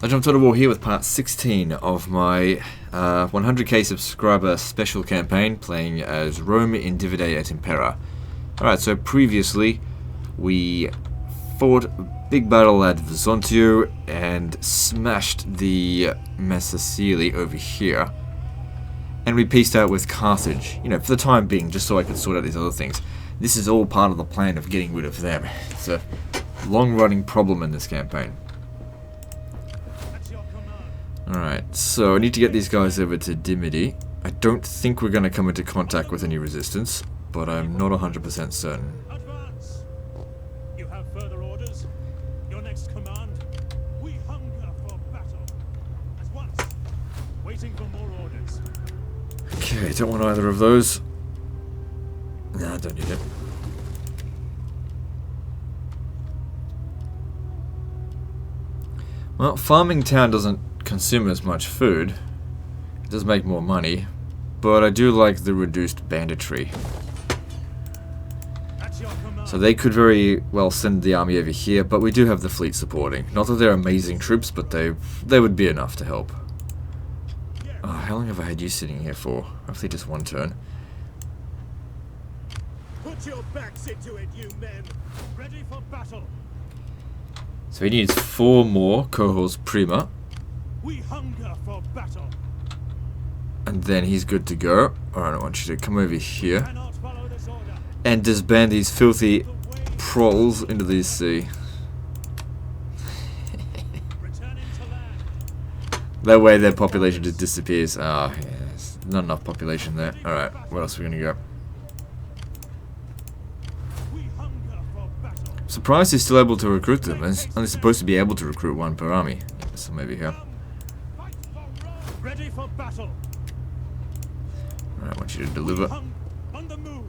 I jumped on a war here with part 16 of my 100k subscriber special campaign playing as Rome in Divide et Impera. Alright, so previously we fought a big battle at Vesontio and smashed the Messacili over here. And we peaced out with Carthage, you know, for the time being, just so I could sort out these other things. This is all part of the plan of getting rid of them. It's a long-running problem in this campaign. Alright, so I need to get these guys over to Dimity. I don't think we're going to come into contact with any resistance, but I'm not 100% certain. Advance! You have further orders? Your next command? We hunger for battle. At once. Waiting for more orders. Okay, don't want either of those. Nah, I don't need it. Well, farming town doesn't consume as much food. It does make more money, but I do like the reduced banditry. So they could very well send the army over here, but we do have the fleet supporting. Not that they're amazing troops, but they would be enough to help. Oh, how long have I had you sitting here for? Roughly just one turn. Put your backs into it, you men. Ready for battle. So he needs 4 more cohorts prima. We hunger for battle. And then he's good to go. Alright, I want you to come over here Cannot follow this order. and disband these filthy proles into the sea. Returning to land. That way their population just disappears. Ah, yes. Not enough population there. Alright, where else are we gonna go? We hunger for battle. Surprised he's still able to recruit them. He's only supposed to be able to recruit 1 per army. So maybe here. Fight for Rome. Ready for battle. Alright, I want you to deliver. On the move.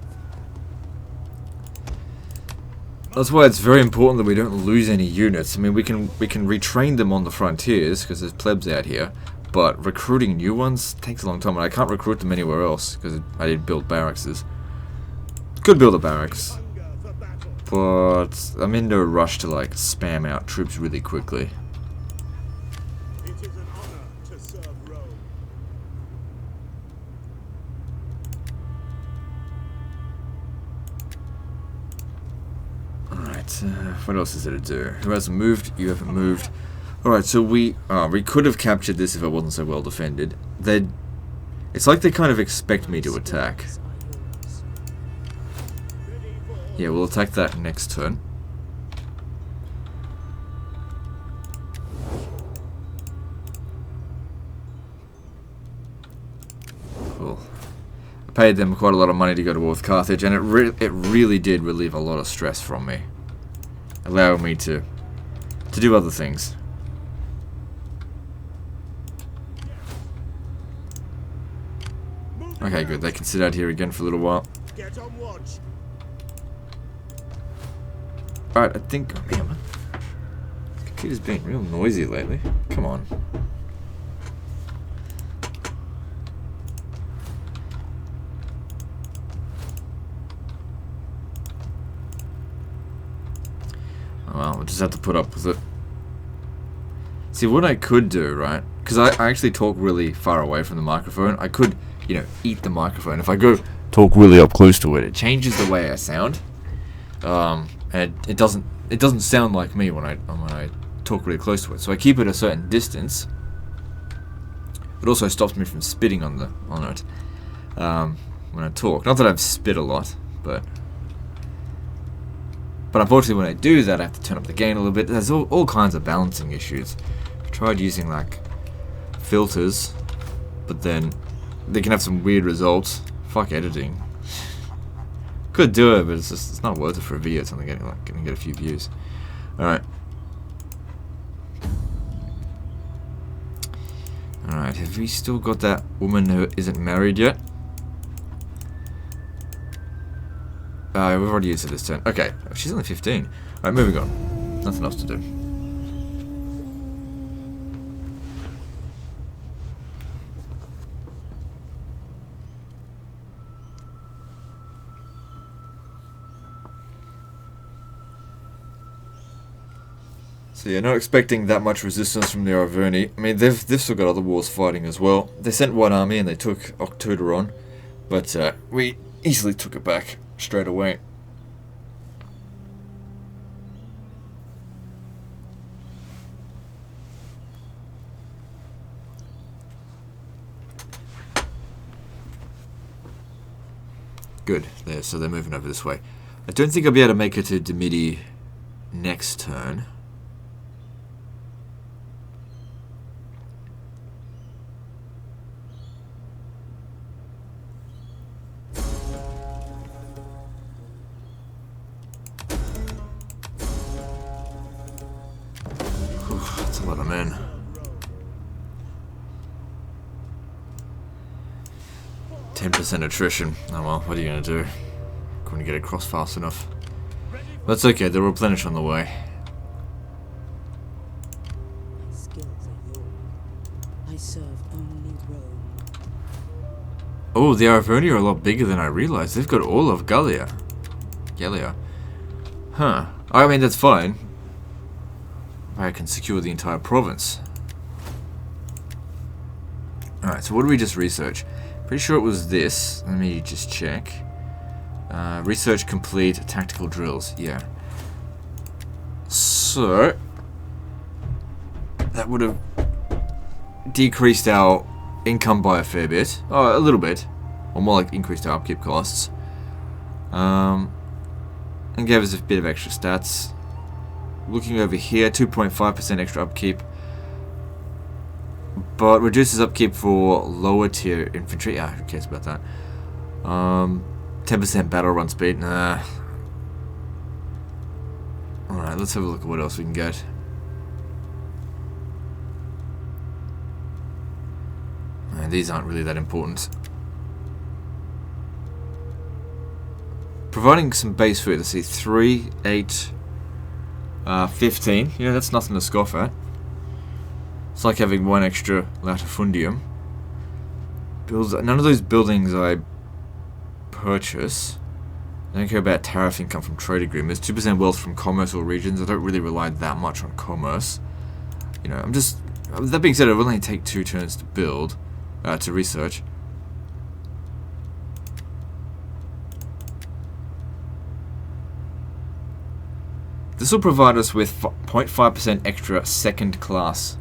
That's why it's very important that we don't lose any units. I mean, we can retrain them on the frontiers because there's plebs out here, but recruiting new ones takes a long time, and I can't recruit them anywhere else because I didn't build barracks. Could build a barracks, Hunger for battle. but I'm in no rush to like spam out troops really quickly. It is an honor to serve Rome. Alright, what else is there to do? Who hasn't moved? You haven't moved. Alright, so we could have captured this if it wasn't so well defended. It's like they kind of expect me to attack. Yeah, we'll attack that next turn. Cool. I paid them quite a lot of money to go to war with Carthage, and it really did relieve a lot of stress from me, allowing me to do other things. Okay, good. They can sit out here again for a little while. Get on watch. Alright, I think... Oh, man, this computer's being real noisy lately. Come on. Oh, well, we'll just have to put up with it. See, what I could do, right? Because I actually talk really far away from the microphone. I could, you know, eat the microphone. If I go talk really up close to it, it changes the way I sound. And it doesn't sound like me when I talk really close to it. So I keep it a certain distance. It also stops me from spitting on it when I talk. Not that I've spit a lot, but unfortunately when I do that, I have to turn up the gain a little bit. There's all kinds of balancing issues. I've tried using like filters, but then they can have some weird results. Fuck editing. Could do it, but it's not worth it for a video. It's only gonna get a few views. Alright. Alright, have we still got that woman who isn't married yet? We've already used it this turn. Okay, she's only 15. Alright, moving on. Nothing else to do. So yeah, not expecting that much resistance from the Arverni. I mean, they've still got other wars fighting as well. They sent one army and they took Octuderon, but we easily took it back straight away. Good. There, so they're moving over this way. I don't think I'll be able to make it to Dimidi next turn. That's a lot of men. %, attrition. Oh well, what are you gonna do? Couldn't get across fast enough. That's okay, they'll replenish on the way. My skills are yours. I serve only Rome. Oh, the Arverni are a lot bigger than I realized. They've got all of Gallia. Huh. I mean, that's fine. I can secure the entire province. Alright, so what did we just research? Pretty sure it was this. Let me just check. Research complete. Tactical drills. Yeah. So that would have decreased our income by a fair bit. Oh, a little bit. Or more like increased our upkeep costs. And gave us a bit of extra stats. Looking over here, 2.5% extra upkeep. But reduces upkeep for lower tier infantry. Ah, who cares about that? 10% battle run speed. Nah. Alright, let's have a look at what else we can get. These aren't really that important. Providing some base food. Let's see, 3, 8, 15. Yeah, that's nothing to scoff at. It's like having one extra latifundium. None of those buildings I purchase. I don't care about tariff income from trade agreements. 2% wealth from commerce or regions. I don't really rely that much on commerce. You know, I'm just... That being said, it will only take 2 turns to build, to research. This will provide us with 0.5% extra second class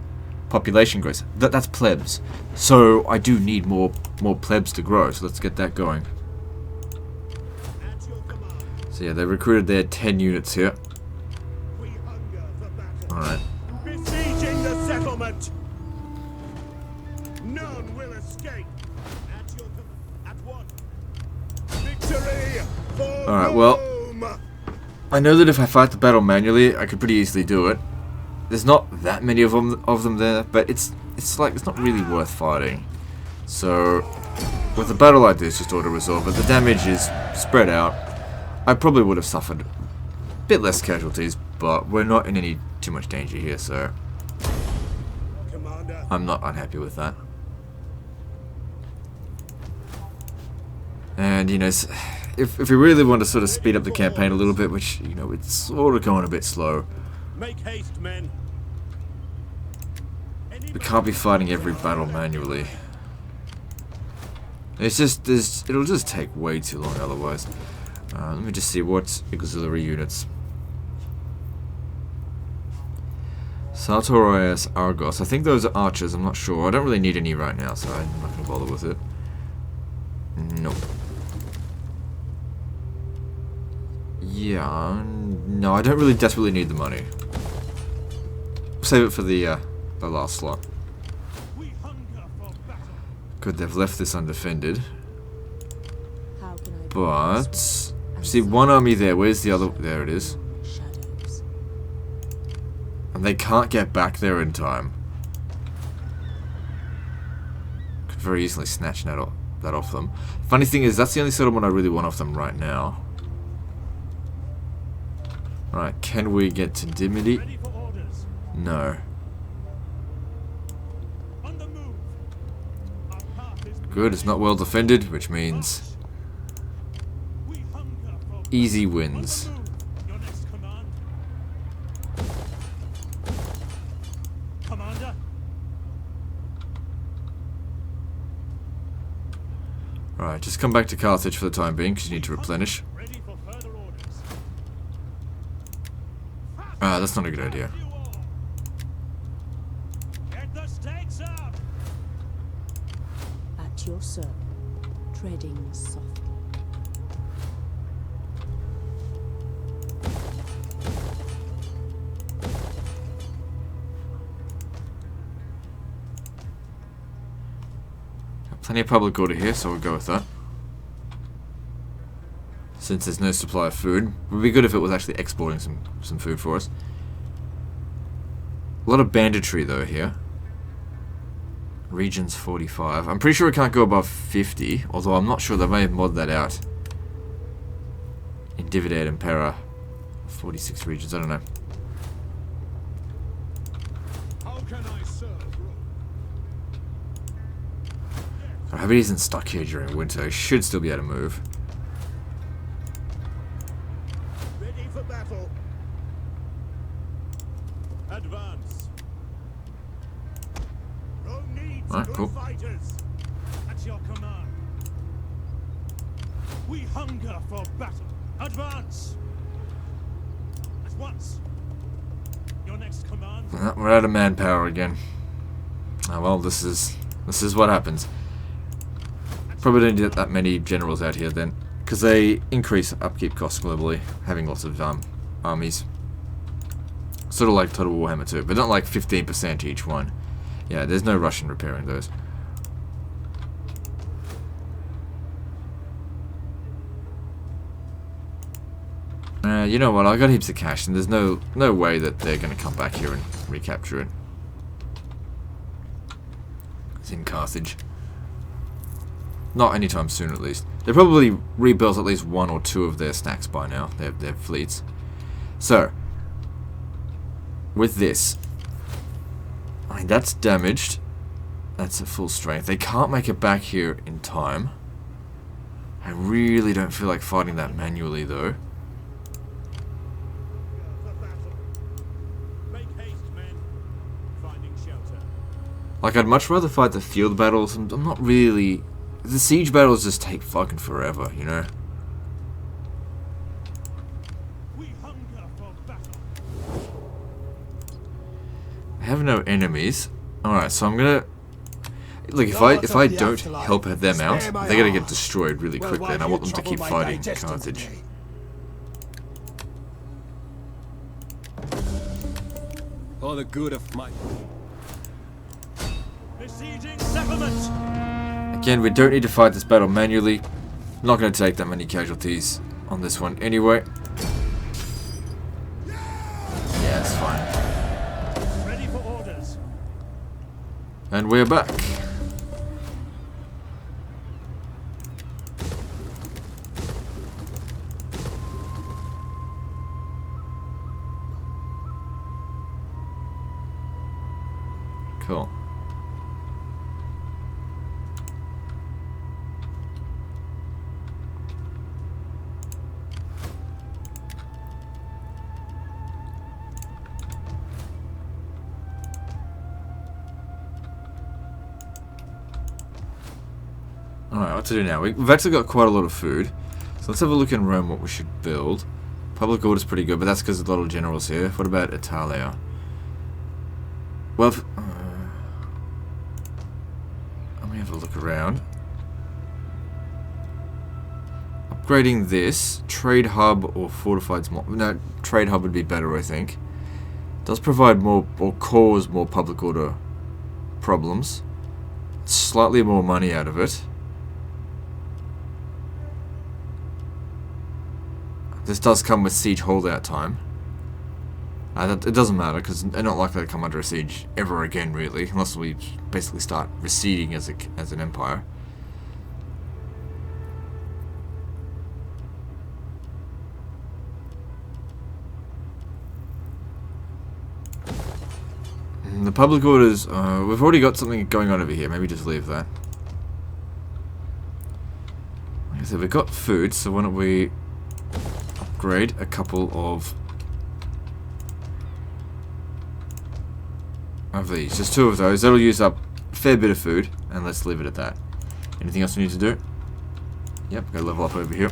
population growth. That's plebs. So I do need more plebs to grow, so let's get that going. So yeah, they recruited their 10 units here. Alright. Besieging the settlement. None will escape. At once. Victory for Alright, well, Rome. I know that if I fight the battle manually, I could pretty easily do it. There's not that many of them there, but it's not really worth fighting. So with a battle like this, just auto resolve, but the damage is spread out. I probably would have suffered a bit less casualties, but we're not in any too much danger here, so Commander. I'm not unhappy with that. And you know, if we really want to sort of speed up the campaign a little bit, which you know it's sort of going a bit slow. Make haste, men. We can't be fighting every battle manually. It's just it'll just take way too long otherwise. Let me just see what auxiliary units. Sartorius Argos. I think those are archers. I'm not sure. I don't really need any right now, so I'm not gonna bother with it. Nope. Yeah, no, I don't really desperately need the money. Save it for the last slot. We hunger for battle. Good, they've left this undefended. How can I But see one army there. Where's the other? There it is. shadows? And they can't get back there in time. Could very easily snatch that off them. Funny thing is, that's the only settlement I really want off them right now. Alright, can we get to Dimity? Ready for orders. No. On the move. Our path is Good, it's not well defended, which means we hunger for easy on the wins. move. Your next command. Commander. Alright, just come back to Carthage for the time being, because you need to replenish. Ready for further orders. Ah, that's not a good idea. You all. Get the stakes up. At your service, treading softly. Plenty of public order here, so we'll go with that. Since there's no supply of food, it would be good if it was actually exporting some food for us. A lot of banditry though here. Regions 45. I'm pretty sure it can't go above 50, although I'm not sure they may have modded that out. In Dividend Impera, 46 regions, I don't know. How can I serve? I hope he isn't stuck here during winter. He should still be able to move. Ready for battle. Advance. Rome needs Alright, good cool. fighters. At your command. We hunger for battle. Advance. At once. Your next command. We're out of manpower again. Oh well, this is what happens. Probably don't get that many generals out here then, because they increase upkeep costs globally, having lots of armies. Sort of like Total Warhammer 2, but not like 15% each one. Yeah, there's no rush in repairing those. You know what? I got heaps of cash, and there's no way that they're going to come back here and recapture it. It's in Carthage. Not anytime soon, at least. They probably rebuilt at least one or two of their stacks by now, their fleets. So, with this, I mean, that's damaged. That's at full strength. They can't make it back here in time. I really don't feel like fighting that manually, though. For battle. Make haste, men. Finding shelter. Like, I'd much rather fight the field battles. I'm not really... The siege battles just take fucking forever, you know? We hunger for battle. I have no enemies. Alright, so I'm gonna... Look, if I don't help them out, they're gonna get destroyed really quickly, and I want them to keep fighting Carthage. For the good of my... Besieging settlement. Again, we don't need to fight this battle manually. Not going to take that many casualties on this one anyway. Yeah, it's fine. Ready for orders. And we're back. Cool. Alright, what to do now? We've actually got quite a lot of food. So let's have a look in Rome what we should build. Public order's pretty good, but that's because there's a lot of generals here. What about Italia? Well, let me have a look around. Upgrading this. Trade hub or fortified small... No, trade hub would be better, I think. Does provide more, or cause more public order problems. Slightly more money out of it. This does come with siege holdout time. It doesn't matter, because they're not likely to come under a siege ever again, really, unless we basically start receding as an empire. The public orders, we've already got something going on over here, maybe just leave that. Like I said, we've got food, so why don't we upgrade a couple of of these. Just 2 of those. That'll use up a fair bit of food, and let's leave it at that. Anything else we need to do? Yep, gotta level up over here.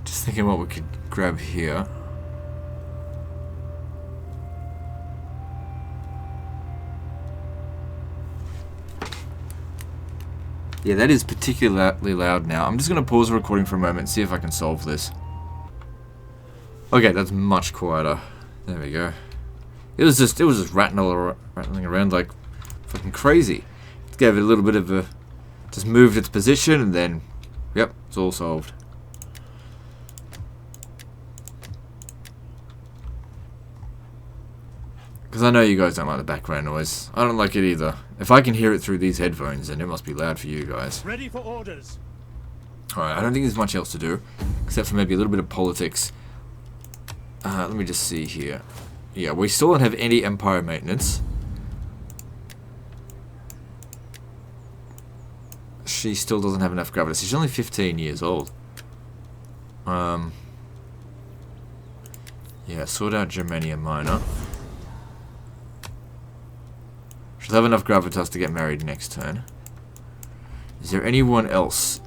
Thinking what we could grab here. Yeah, that is particularly loud now. I'm just going to pause the recording for a moment and see if I can solve this. Okay, that's much quieter. There we go. It was just rattling around like fucking crazy. It gave it a little bit of a... just moved its position and then... yep, it's all solved. Because I know you guys don't like the background noise. I don't like it either. If I can hear it through these headphones, then it must be loud for you guys. Ready for orders. Alright, I don't think there's much else to do. Except for maybe a little bit of politics. Let me just see here. Yeah, we still don't have any Empire maintenance. She still doesn't have enough gravitas. She's only 15 years old. Yeah, sort out Germania Minor. She'll have enough gravitas to get married next turn. Is there anyone else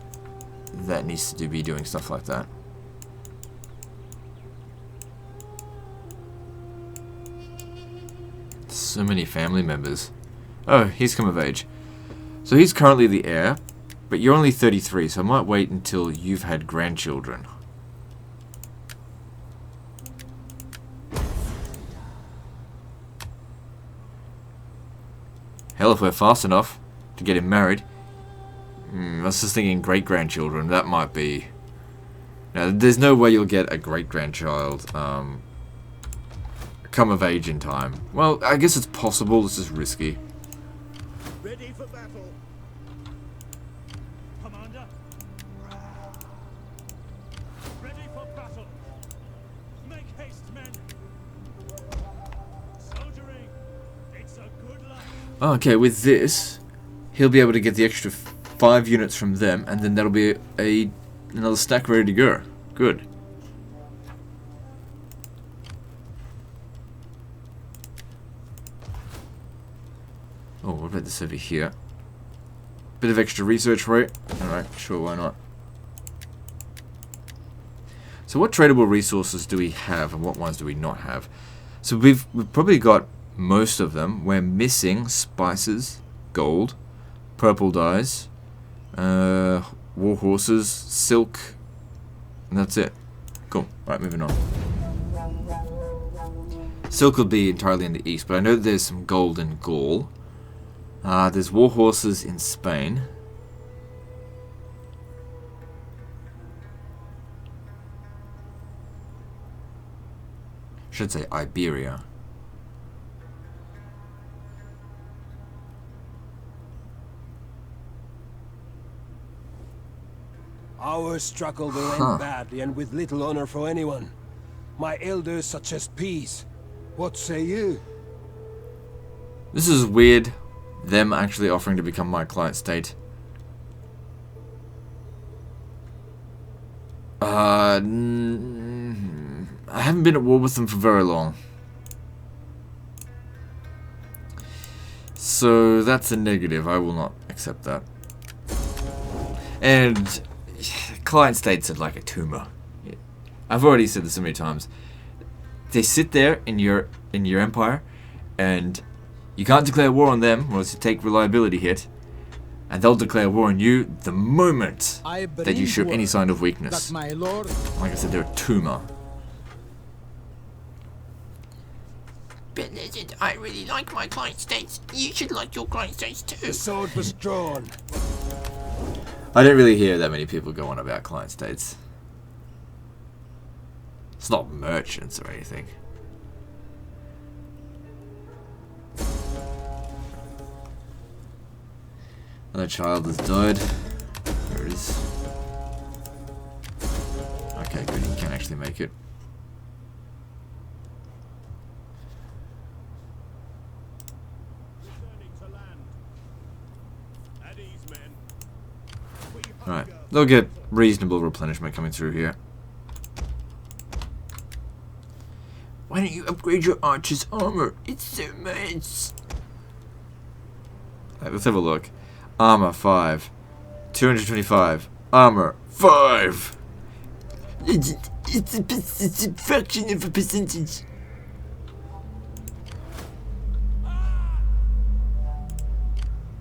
that needs to be doing stuff like that? So many family members. Oh, he's come of age. So he's currently the heir, but you're only 33, so I might wait until you've had grandchildren. Hell, if we're fast enough to get him married. I was just thinking great-grandchildren. That might be... Now, there's no way you'll get a great-grandchild come of age in time. Well, I guess it's possible. This is risky. Ready for battle. Commander. Ready for battle. Make haste, men. Soldiering. It's a good life. Okay, with this, he'll be able to get the extra 5 units from them, and then that'll be another stack ready to go. Good. Oh, what about this over here? Bit of extra research rate. Alright, sure, why not? So what tradable resources do we have, and what ones do we not have? So we've probably got most of them. We're missing spices, gold, purple dyes, war horses, silk, and that's it. Cool. Right, moving on. Silk will be entirely in the east, but I know that there's some gold in Gaul. There's war horses in Spain. Should say Iberia. Our struggle will end badly and with little honor for anyone. My elders suggest peace. What say you? This is weird, them actually offering to become my client state. I haven't been at war with them for very long. So that's a negative. I will not accept that. And client states are like a tumor. I've already said this so many times. They sit there in your empire, and you can't declare war on them, or else you take reliability hit, and they'll declare war on you the moment that you show any sign of weakness. My lord. Like I said, they're a tumor. But listen, I really like my client states. You should like your client states too. The sword was drawn. I don't really hear that many people go on about client states. It's not merchants or anything. Another child has died. There it is. Okay, good. He can actually make it. Returning to land. At ease, men. We Alright, hunger they'll get reasonable replenishment coming through here. Why don't you upgrade your archer's armor? It's so much. Alright, let's have a look. Armor 5. 225. Armor 5. It's a fraction of a percentage.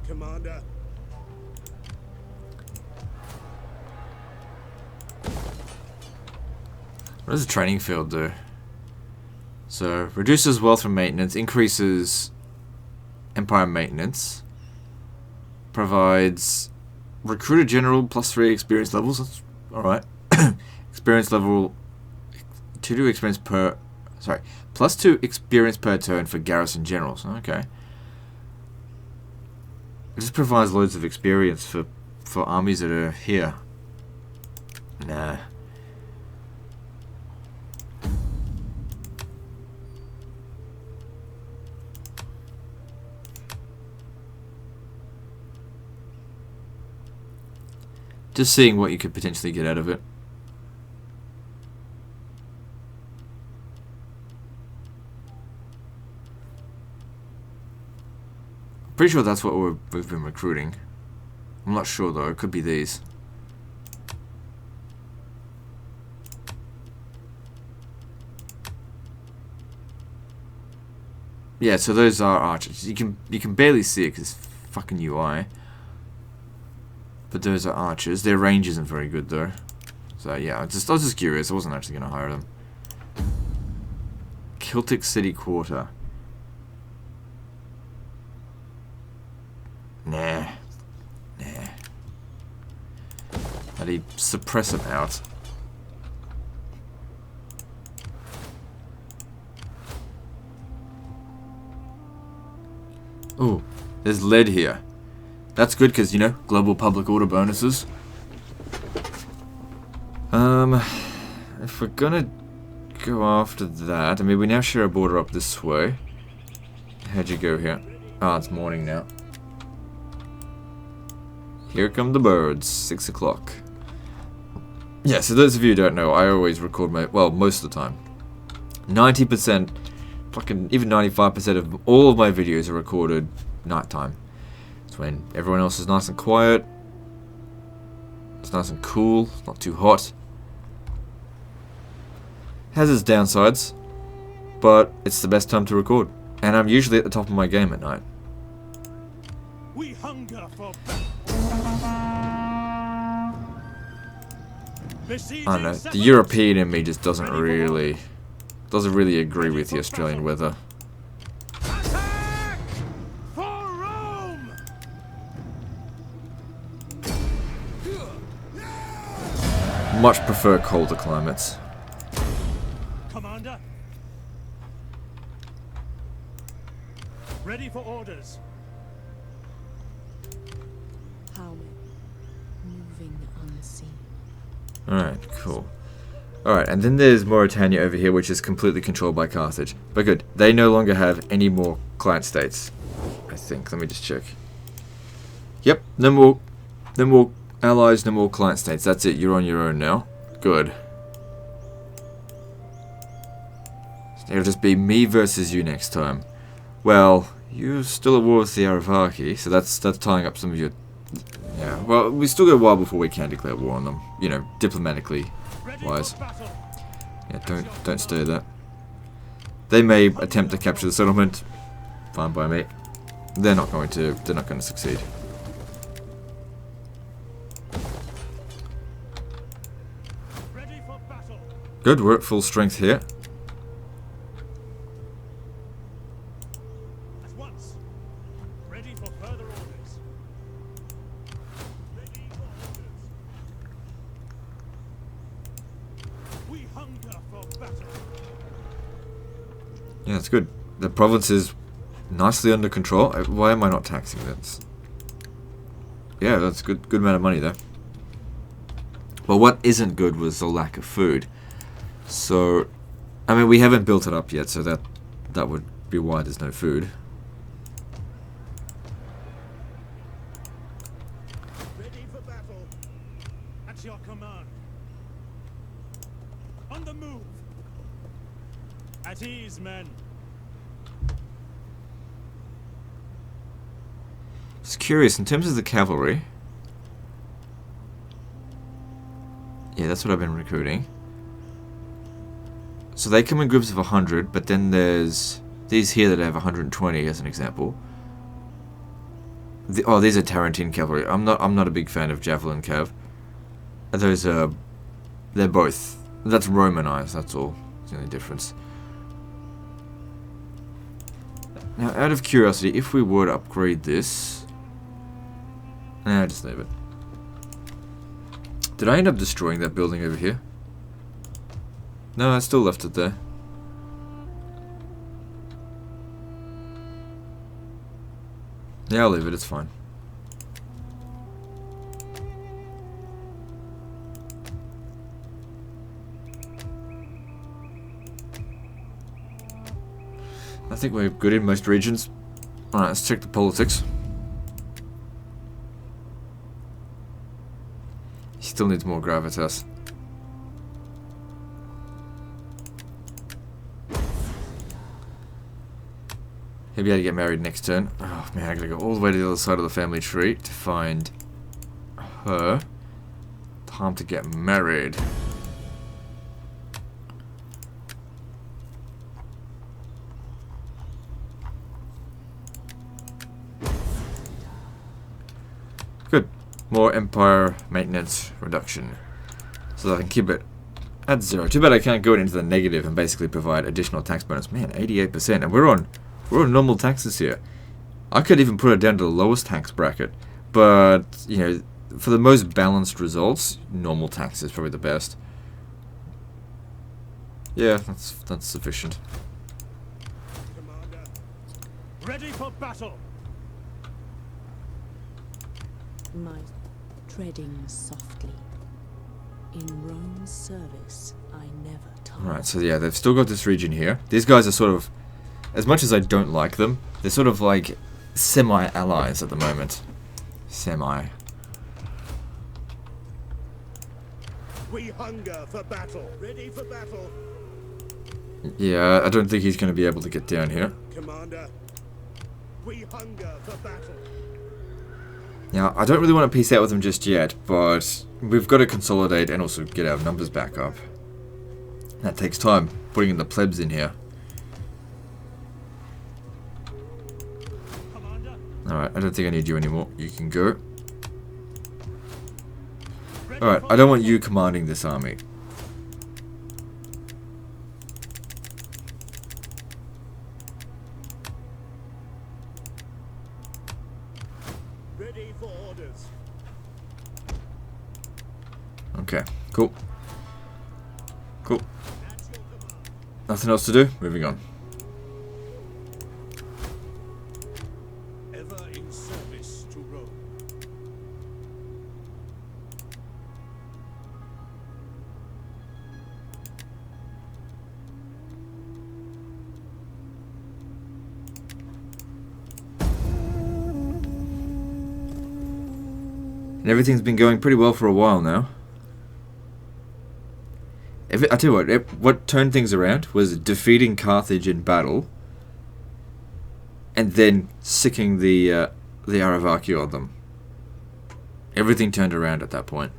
Commander. What does the training field do? So, reduces wealth from maintenance, increases empire maintenance, provides recruiter general +3 experience levels. That's alright. Experience level 2 experience per. Sorry, +2 experience per turn for garrison generals. Okay. It just provides loads of experience for armies that are here. Nah. Just seeing what you could potentially get out of it. Pretty sure that's what we've been recruiting. I'm not sure though, it could be these. Yeah, so those are archers. You can barely see it because it's fucking UI. But those are archers. Their range isn't very good though. So yeah, I was just curious. I wasn't actually going to hire them. Celtic City Quarter. Nah. How do you suppress them out? Oh, there's lead here. That's good because, you know, global public order bonuses. If we're gonna go after that, I mean, we now share a border up this way. How'd you go here? Ah, it's morning now. Here come the birds, 6 o'clock. Yeah, so those of you who don't know, I always record my, well, most of the time. 90%, fucking even 95% of all of my videos are recorded nighttime. It's when everyone else is nice and quiet. It's nice and cool, it's not too hot. Has its downsides, but it's the best time to record. And I'm usually at the top of my game at night. We hunger for I don't know, the European in me just doesn't really agree with the Australian weather. Attack for Rome! Much prefer colder climates. Commander. Ready for orders. Howling, moving unseen. Alright, cool. Alright, and then there's Mauritania over here, which is completely controlled by Carthage. But good, they no longer have any more client states. I think, let me just check. Yep, no more allies, no more client states. That's it, you're on your own now. Good. It'll just be me versus you next time. Well, you're still at war with the Aravaki, so that's tying up some of your... Yeah, well, we still got a while before we can declare war on them. You know, diplomatically wise. Yeah, don't stir that. They may attempt to capture the settlement. Fine by me. They're not going to succeed. Ready for battle. Good, we're at full strength here. At once. Ready for further orders. Ready for orders. We hunger for battle. Yeah, it's good. The province is nicely under control. Why am I not taxing this? yeah, that's good amount of money there. But what isn't good was the lack of food. So, I mean, we haven't built it up yet, so that would be why there's no food. Ready for battle. At your command. On the move. At ease, men. Just curious, in terms of the cavalry. Yeah, that's what I've been recruiting. So they come in groups of 100, but then there's these here that have 120 as an example. Oh, these are Tarantine cavalry. I'm not a big fan of Javelin Cav. Those are, they're both. That's Romanized. That's all. That's the only difference. Now, out of curiosity, if we were to upgrade this, nah, just leave it. Did I end up destroying that building over here? No, I still left it there. Yeah, I'll leave it, it's fine. I think we're good in most regions. Alright, let's check the politics. He still needs more gravitas. He'll be able to get married next turn. Oh man, I gotta go all the way to the other side of the family tree to find her. Time to get married. Good. More empire maintenance reduction. So that I can keep it at 0. Too bad I can't go into the negative and basically provide additional tax bonus. Man, 88%. And we're on normal taxes here. I could even put it down to the lowest tax bracket. But, you know, for the most balanced results, normal tax is probably the best. Yeah, that's sufficient. Commander. Ready for battle. My treading softly. In Rome's service, I never tire. Right, so yeah, they've still got this region here. These guys are sort of, as much as I don't like them, they're sort of like semi-allies at the moment. Semi. We hunger for battle. Ready for battle. Yeah, I don't think he's going to be able to get down here. Commander. We hunger for battle. Now, I don't really want to peace out with them just yet, but we've got to consolidate and also get our numbers back up. That takes time, putting in the plebs in here. Commander. Alright, I don't think I need you anymore. You can go. Ready Alright, for I don't want you commanding this army. Ready for orders. Okay, cool. Cool. At your command. Nothing else to do? Moving on. Ever in service to Rome. And everything's been going pretty well for a while now. I tell you what turned things around was defeating Carthage in battle, and then sicking the Aravaki on them. Everything turned around at that point.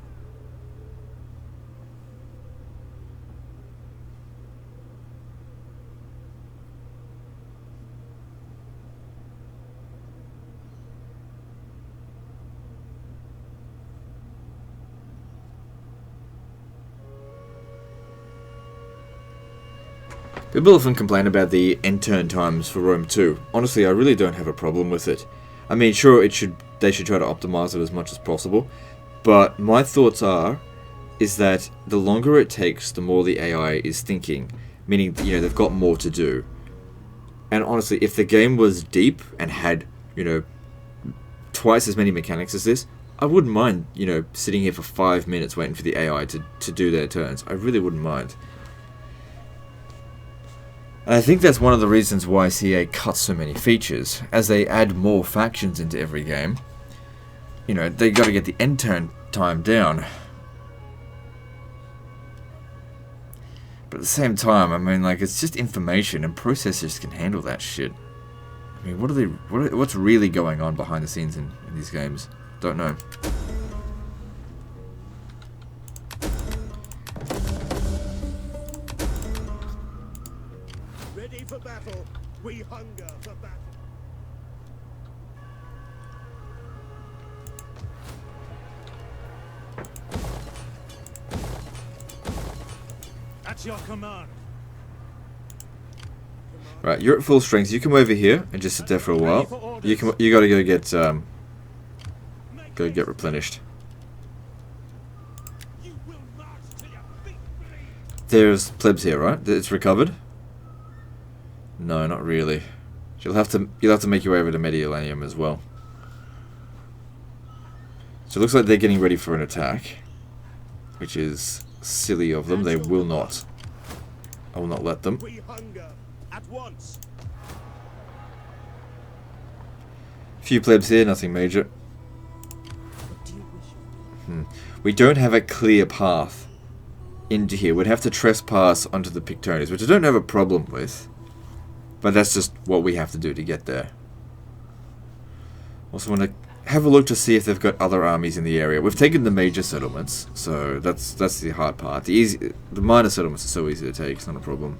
People often complain about the end turn times for Rome 2. Honestly, I really don't have a problem with it. I mean, sure, they should try to optimize it as much as possible, but my thoughts is that the longer it takes, the more the AI is thinking, meaning, you know, they've got more to do. And honestly, if the game was deep and had, you know, twice as many mechanics as this, I wouldn't mind, you know, sitting here for 5 minutes waiting for the AI to do their turns. I really wouldn't mind. And I think that's one of the reasons why CA cuts so many features. As they add more factions into every game, you know, they got to get the end turn time down. But at the same time, I mean, like, it's just information, and processors can handle that shit. I mean, what's really going on behind the scenes in these games? Don't know. Ready for battle. We hunger for battle. At your command. Right, you're at full strength. You come over here and just sit there for a while. You gotta go get replenished. You will march to your feet, bleed. There's plebs here, right? It's recovered? No, not really. You'll have to make your way over to Mauritania as well. So it looks like they're getting ready for an attack, which is silly of them. They will not. I will not let them. We hunger at once. Few plebs here, nothing major. What do you wish of me? We don't have a clear path into here. We'd have to trespass onto the Pictones, which I don't have a problem with. But that's just what we have to do to get there. Also want to have a look to see if they've got other armies in the area. We've taken the major settlements, so that's the hard part. The minor settlements are so easy to take, it's not a problem.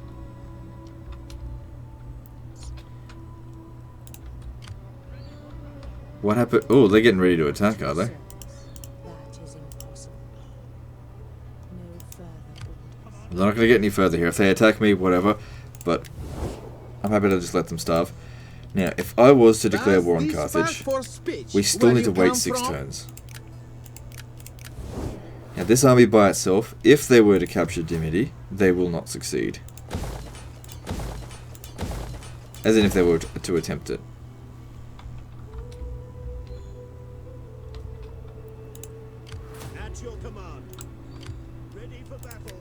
What happened? Oh, they're getting ready to attack, are they? That is impossible. No further orders. They're not going to get any further here. If they attack me, whatever. But I'm happy to just let them starve. Now, if I was to declare war on Carthage, we still need to wait 6 turns. Now, this army by itself, if they were to capture Dimity, they will not succeed. As in if they were to attempt it. At your command. Ready for battle.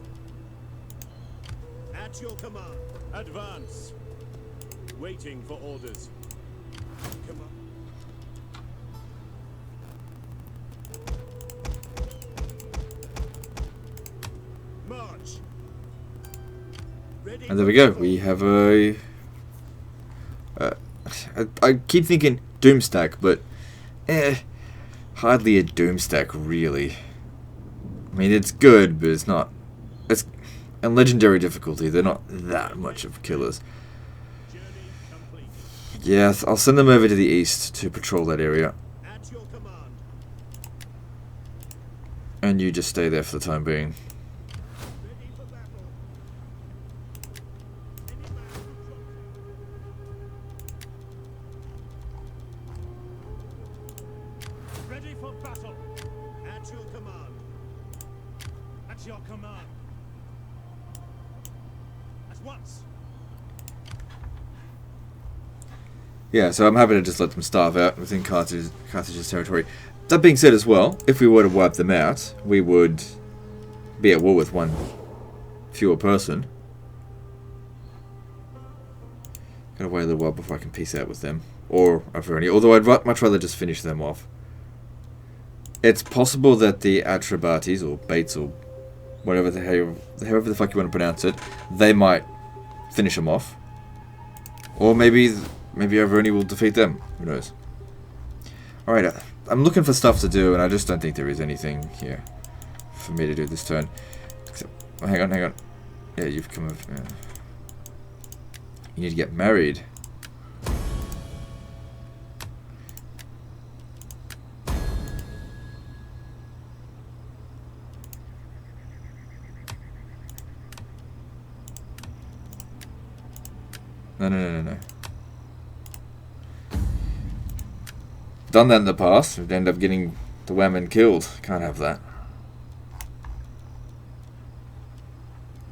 At your command. Advance. Waiting for orders. Come on. March. Ready And there for we go. battle. We have a... I keep thinking Doomstack, but... hardly a Doomstack, really. I mean, it's good, but it's not... And legendary difficulty, they're not that much of killers. Journey complete. Yes, I'll send them over to the east to patrol that area. At your command. And you just stay there for the time being. Ready for battle. Any man who drops. Ready for battle. At your command. At your command. At once. Yeah, so I'm happy to just let them starve out within Carthage's territory. That being said as well, if we were to wipe them out, we would be at war with one fewer person. Gotta wait a little while before I can peace out with them. Or Overoni, although I'd much rather just finish them off. It's possible that the Atrabates, or Bates, or whatever however the fuck you want to pronounce it, they might finish them off. Or maybe Overoni will defeat them. Who knows? Alright, I'm looking for stuff to do, and I just don't think there is anything here for me to do this turn. Except, oh, hang on. Yeah, you've come of... You need to get married. No. Done that in the past. We'd end up getting the women killed. Can't have that.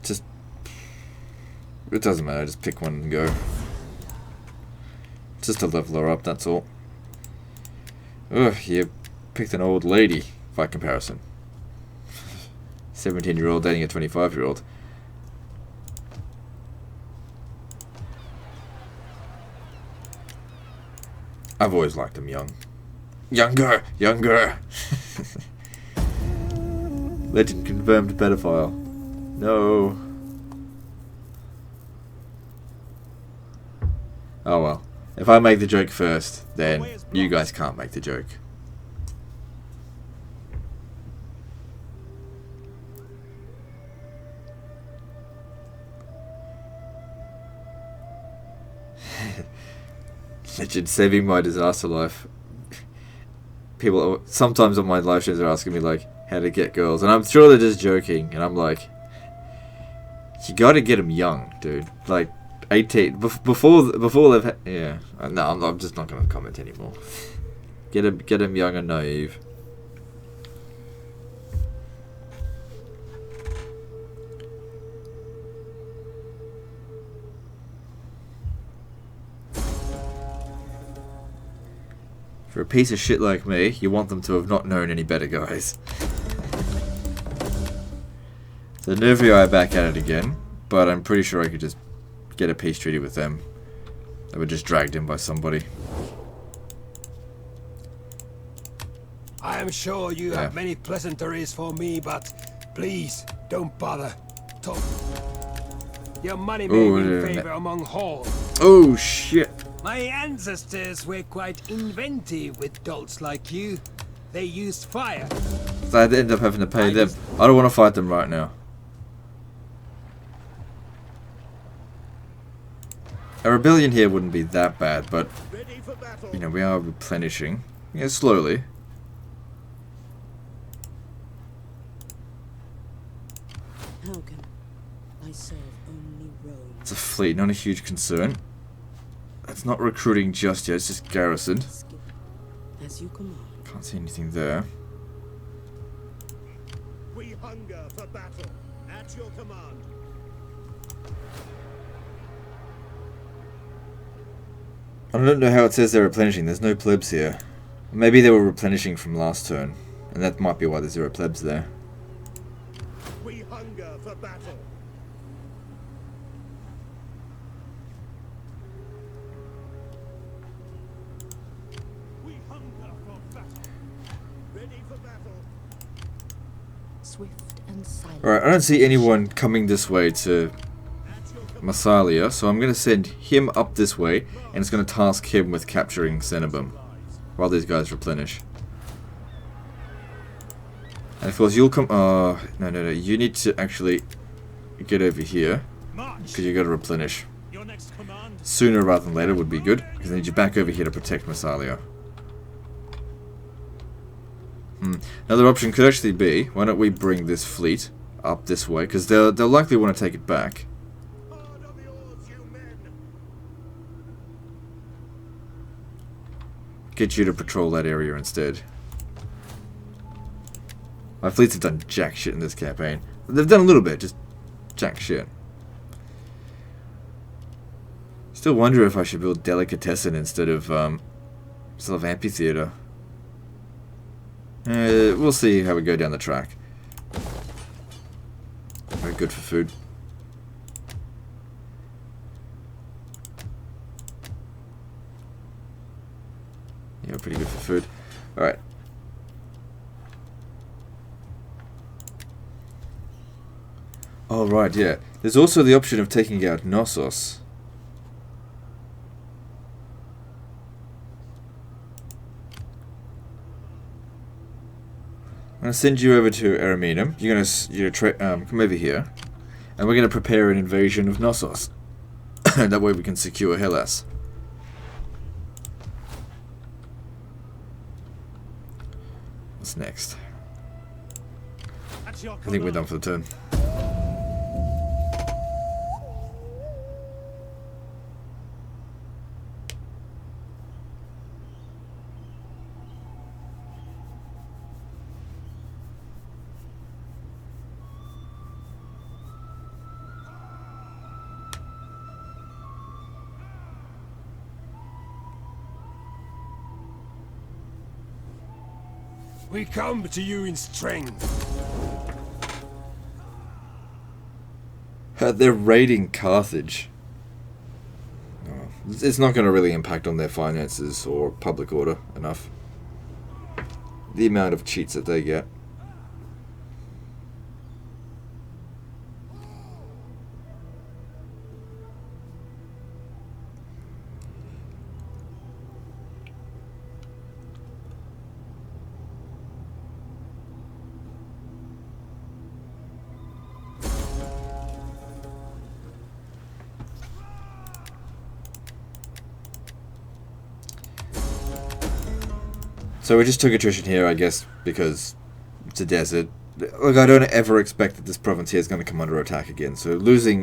Just... It doesn't matter. Just pick one and go. Just to level her up, that's all. Ugh, you picked an old lady by comparison. 17-year-old dating a 25-year-old. I've always liked them young. Younger! Younger! Legend confirmed pedophile. No. Oh well. If I make the joke first, then you guys can't make the joke. Legend saving my disaster life. People sometimes on my live shows are asking me like how to get girls, and I'm sure they're just joking, and I'm like, you gotta get them young, dude. Like 18 before they've had, yeah. No, I'm just not gonna comment anymore. Get them young and naive. For a piece of shit like me, you want them to have not known any better, guys. So Nervii are back at it again, but I'm pretty sure I could just get a peace treaty with them. They were just dragged in by somebody. I am sure you have many pleasantries for me, but please don't bother. Talk. Your money may win favor among Hall. Oh shit! My ancestors were quite inventive with dolts like you. They used fire. So I'd end up having to pay them. I don't want to fight them right now. A rebellion here wouldn't be that bad, but you know, we are replenishing. Yeah, slowly. How can I serve only Rome? It's a fleet, not a huge concern. It's not recruiting just yet, it's just garrisoned. As you command. Can't see anything there. We hunger for battle. At your command. I don't know how it says they're replenishing. There's no plebs here. Maybe they were replenishing from last turn, and that might be why there's 0 plebs there. We hunger for battle. We hunger for battle. Ready for battle. Swift and silent. Alright, I don't see anyone coming this way to Massalia, so I'm going to send him up this way, and it's going to task him with capturing Cenobum while these guys replenish. And of course you'll come... no, you need to actually get over here, because you got to replenish. Your next command. Sooner rather than later would be good, because I need you back over here to protect Massalia. Another option could actually be, why don't we bring this fleet up this way, because they'll likely want to take it back. Hard on the oars, you men. Get you to patrol that area instead. My fleets have done jack shit in this campaign. They've done a little bit, just jack shit. Still wonder if I should build Delicatessen instead of Amphitheater. We'll see how we go down the track. Very good for food. Yeah, pretty good for food. Alright. Oh, right, yeah. There's also the option of taking out Knossos. I'm going to send you over to Ariminum. You're going to come over here. And we're going to prepare an invasion of Knossos. That way we can secure Hellas. What's next? At your I think we're done for the turn. We come to you in strength. They're raiding Carthage. Oh, it's not going to really impact on their finances or public order enough. The amount of cheats that they get. So we just took attrition here, I guess, because it's a desert. Look, I don't ever expect that this province here is going to come under attack again. So losing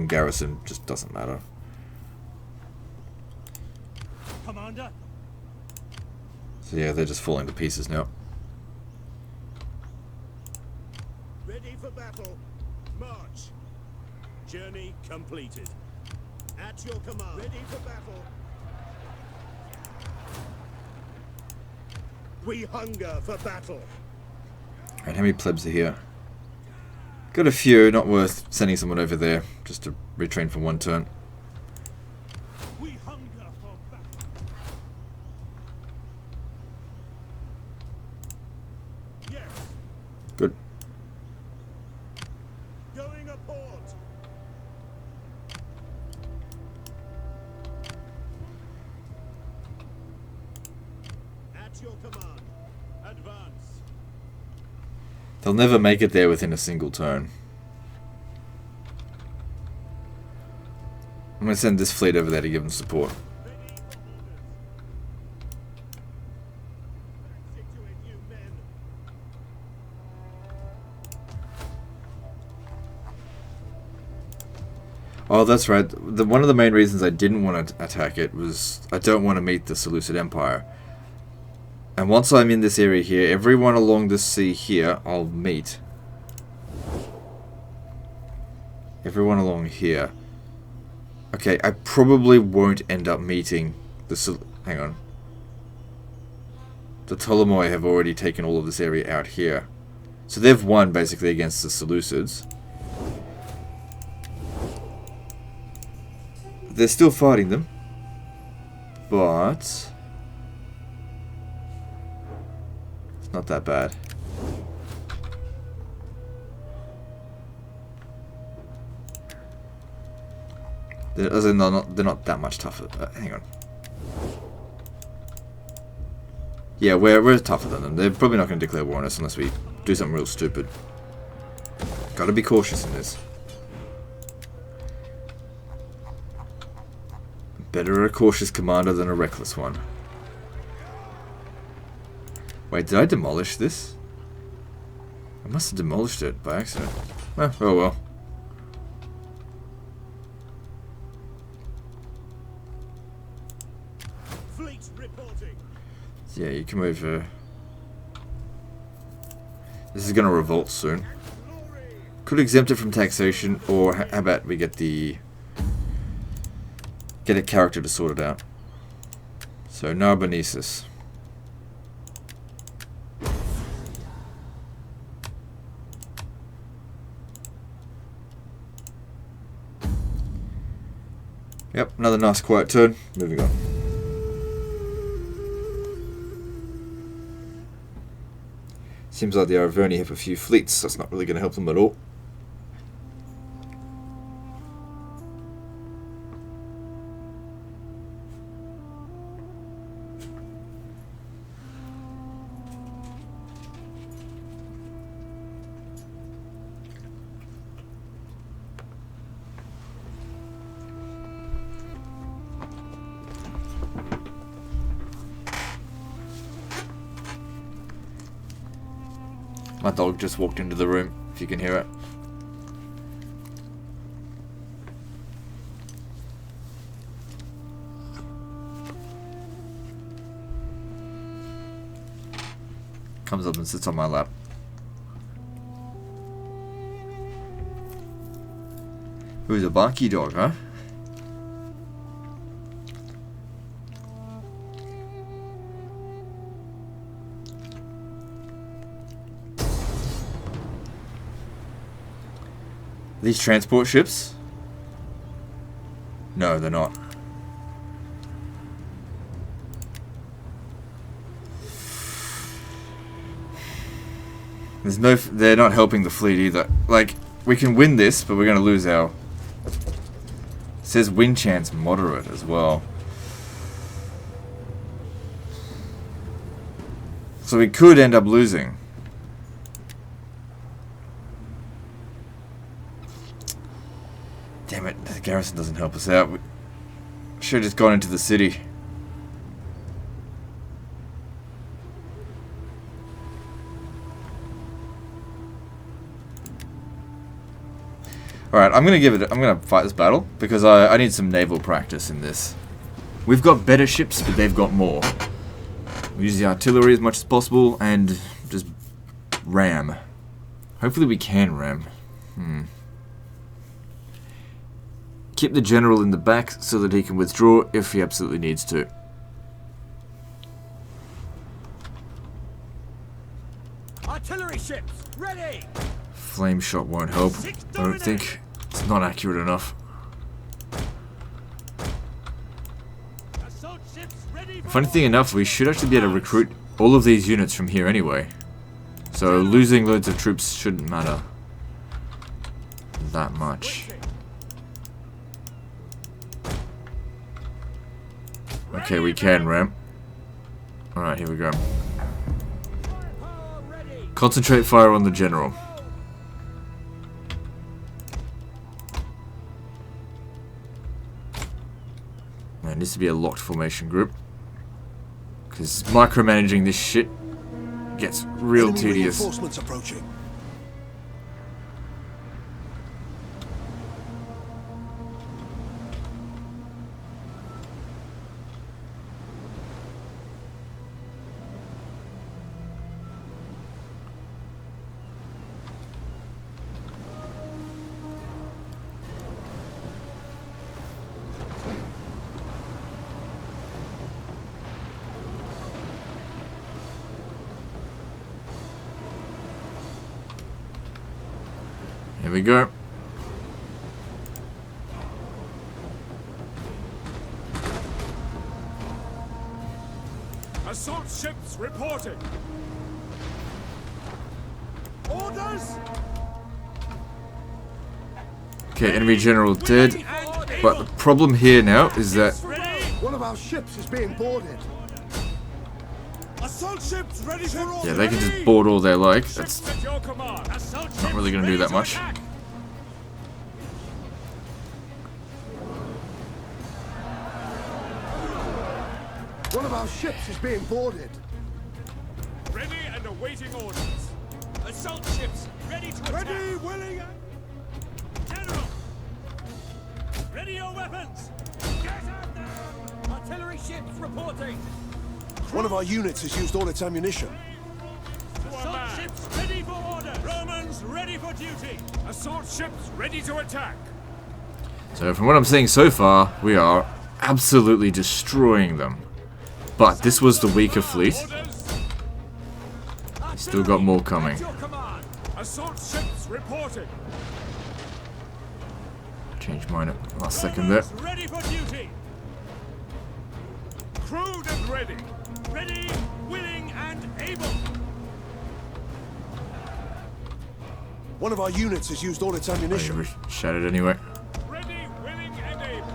garrison just doesn't matter. Commander? So yeah, they're just falling to pieces now. Ready for battle. March. Journey completed. At your command. Ready for battle. We hunger for battle. Alright, how many plebs are here? Got a few, not worth sending someone over there just to retrain for one turn. We hunger for battle. Yes. Good. Going aboard. At your command. Advance. They'll never make it there within a single turn. I'm going to send this fleet over there to give them support. Ready for orders. Situate you men. Oh, that's right. One of the main reasons I didn't want to attack it was I don't want to meet the Seleucid Empire. And once I'm in this area here, everyone along this sea here, I'll meet. Everyone along here. Okay, I probably won't end up meeting the hang on. The Ptolemoi have already taken all of this area out here. So they've won basically against the Seleucids. They're still fighting them. But not that bad. They're not that much tougher. Hang on. Yeah, we're tougher than them. They're probably not going to declare war on us unless we do something real stupid. Gotta be cautious in this. Better a cautious commander than a reckless one. Wait, did I demolish this? I must have demolished it by accident. Oh well. Fleet reporting. Yeah, you come over. This is gonna revolt soon. Could exempt it from taxation, or how about we get a character to sort it out. So Narbonnesus. Yep, another nice quiet turn. Moving on. Seems like the Arverni have a few fleets. That's not really going to help them at all. My dog just walked into the room, if you can hear it. Comes up and sits on my lap. Who's a barky dog, huh? These transport ships? No, they're not. There's no. They're not helping the fleet either. Like, we can win this, but we're gonna lose our. It says win chance moderate as well. So we could end up losing. Damn it, the garrison doesn't help us out. We should have just gone into the city. Alright, I'm gonna fight this battle because I need some naval practice in this. We've got better ships, but they've got more. We use the artillery as much as possible and just ram. Hopefully we can ram. Keep the general in the back so that he can withdraw if he absolutely needs to. Artillery ships, ready! Flame shot won't help. I don't think. It's not accurate enough. Funny thing enough, we should actually be able to recruit all of these units from here anyway. So losing loads of troops shouldn't matter that much. Okay, we can ram. Alright, here we go. Concentrate fire on the general. There needs to be a locked formation group. Because micromanaging this shit gets real tedious. Reinforcements approaching. Here we go. Assault ships reporting. Orders. Okay, enemy general dead. But the problem here now is that One of our ships is being boarded. Assault ships ready for order. yeah, they can just board all they like. That's At your command. Assault not really going to do that much. One of our ships is being boarded. Ready and awaiting orders. Assault ships ready to attack. Ready, willing, General. Ready your weapons. Get out there. Artillery ships reporting. One of our units has used all its ammunition. Assault ships ready for order. Romans ready for duty. Assault ships ready to attack. So from what I'm seeing so far, we are absolutely destroying them. But this was the weaker fleet. Still got more coming. Assault ships reporting. Change mine at the last second there. Ready for duty. Crewed and ready. Ready, willing, and able. One of our units has used all its ammunition. Shattered anyway. Ready, willing, and able.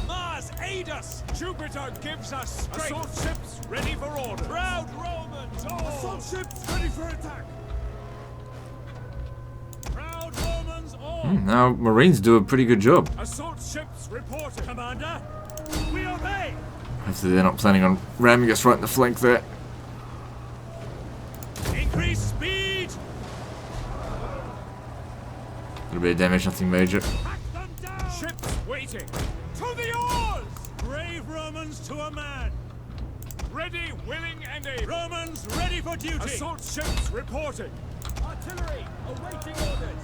Mars, aid us. Jupiter gives us strength. Assault ships ready for order. Proud Romans, all. Assault ships ready for attack. Proud Romans, all. Now Marines do a pretty good job. Assault ships reporting. Commander, we obey. Hopefully they're not planning on ramming us right in the flank there. Increase speed. A little bit of damage, nothing major. Hack them down. Ships waiting. To the oars. Brave Romans to a man. Ready, willing, and able. Romans ready for duty. Assault ships reporting. Artillery awaiting orders.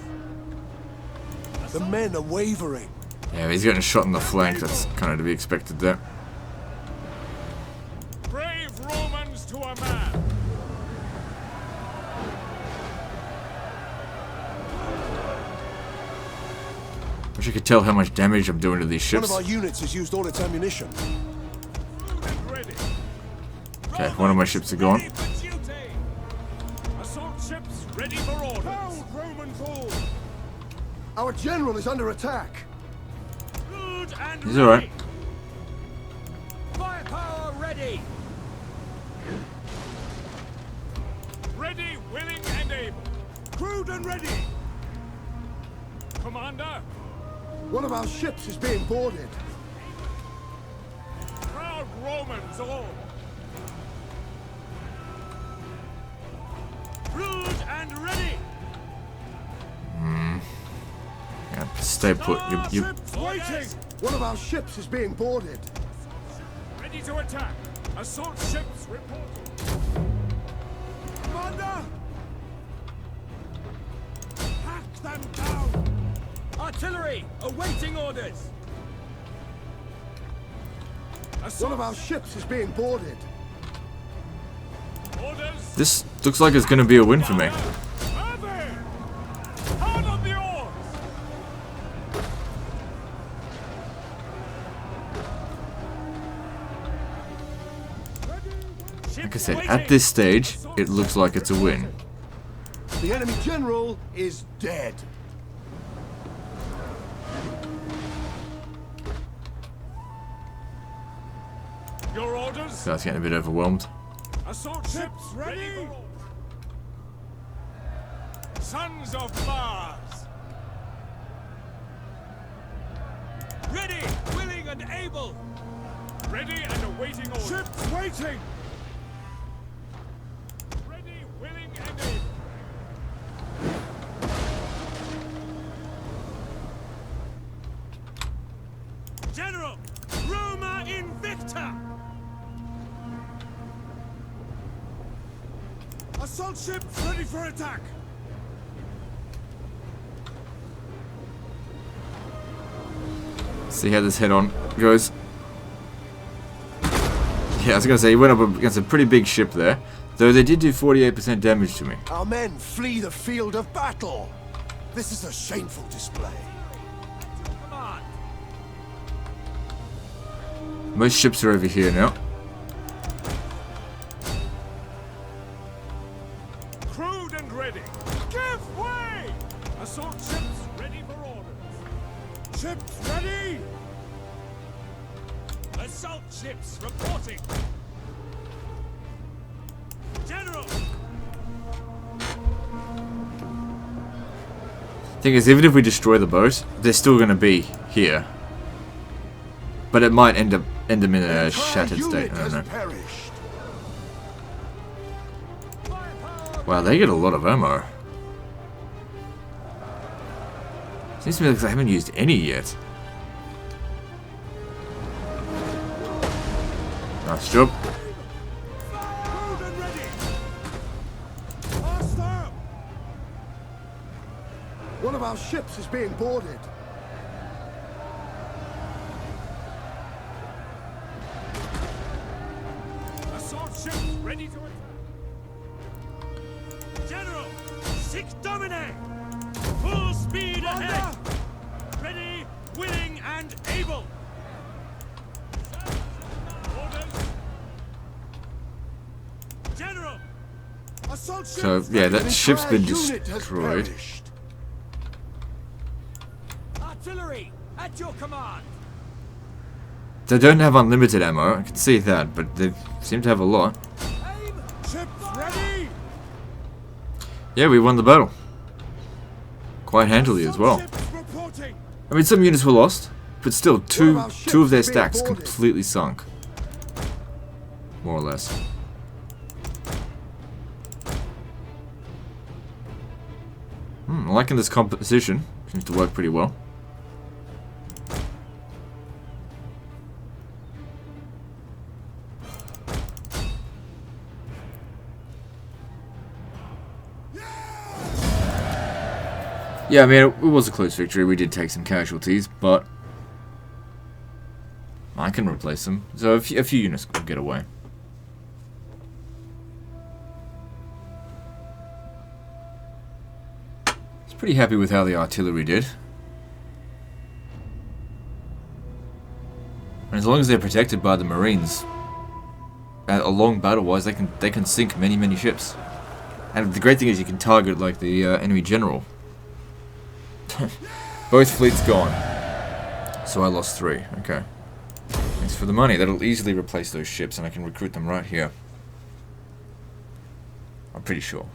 The men are wavering. Yeah, he's getting shot in the flank. That's kind of to be expected there. Brave Romans to a man. you could tell how much damage I'm doing to these One ships. of our units has used all its ammunition. Ready. Okay, one of my ships are gone. Ready for duty. Assault ships ready for orders. Roman fall. Our general is under attack. Good and He's alright. Firepower ready. Ready, willing, and able. Crewed and ready. Commander, One of our ships is being boarded. proud Romans all. Crewed and ready. Yeah, stay put. You Ships waiting. One of our ships is being boarded. Ready to attack. Assault ships reporting. Commander! Hack them down! Artillery, awaiting orders! One of our ships is being boarded. Orders! This looks like it's going to be a win for me. Heavy! Hard on the oars! Like I said, at this stage, it looks like it's a win. The enemy general is dead. Your orders? Guy's getting a bit overwhelmed. Assault ships ready! Sons of Mars! Ready, willing and able! Ready and awaiting orders. Ships waiting! Ready, willing and able. General, Roma Invicta! Assault ships ready for attack! See how this head-on goes. Yeah, I was going to say, he went up against a pretty big ship there. Though they did do 48% damage to me. Our men flee the field of battle. This is a shameful display. Command! Most ships are over here now. Crewed and ready! Give way! Assault ships ready for orders! Ships ready! Assault ships reporting! General! Thing is, even if we destroy the boat, they're still going to be here. But it might end them in a shattered state. I don't know. Perished. Wow, they get a lot of ammo. Seems to me like I haven't used any yet. Nice job. Crewed and ready! Hostile! One of our ships is being boarded. Assault ships ready to attack! General! Sic Domine! Full speed ahead! Ready, willing, and able! Orders! General! Assault ships So, yeah, An that ship's been entire unit has destroyed. perished. Artillery! At your command! They don't have unlimited ammo, I can see that, but they seem to have a lot. Aim! Ships ready! Yeah, we won the battle. Quite handily as well. Ships reporting! I mean, some units were lost, but still, two our of ships their is being stacks boarded. completely sunk. More or less. I'm liking this composition. Seems to work pretty well. Yeah, I mean, it was a close victory. We did take some casualties, but I can replace them. So a few units could get away. Pretty happy with how the artillery did. long as they're protected by the Marines, along battle-wise, they can sink many ships. And the great thing is you can target like the enemy general. Both fleets gone. So I lost 3. Okay. Thanks for the money. That'll easily replace those ships, and I can recruit them right here. I'm pretty sure.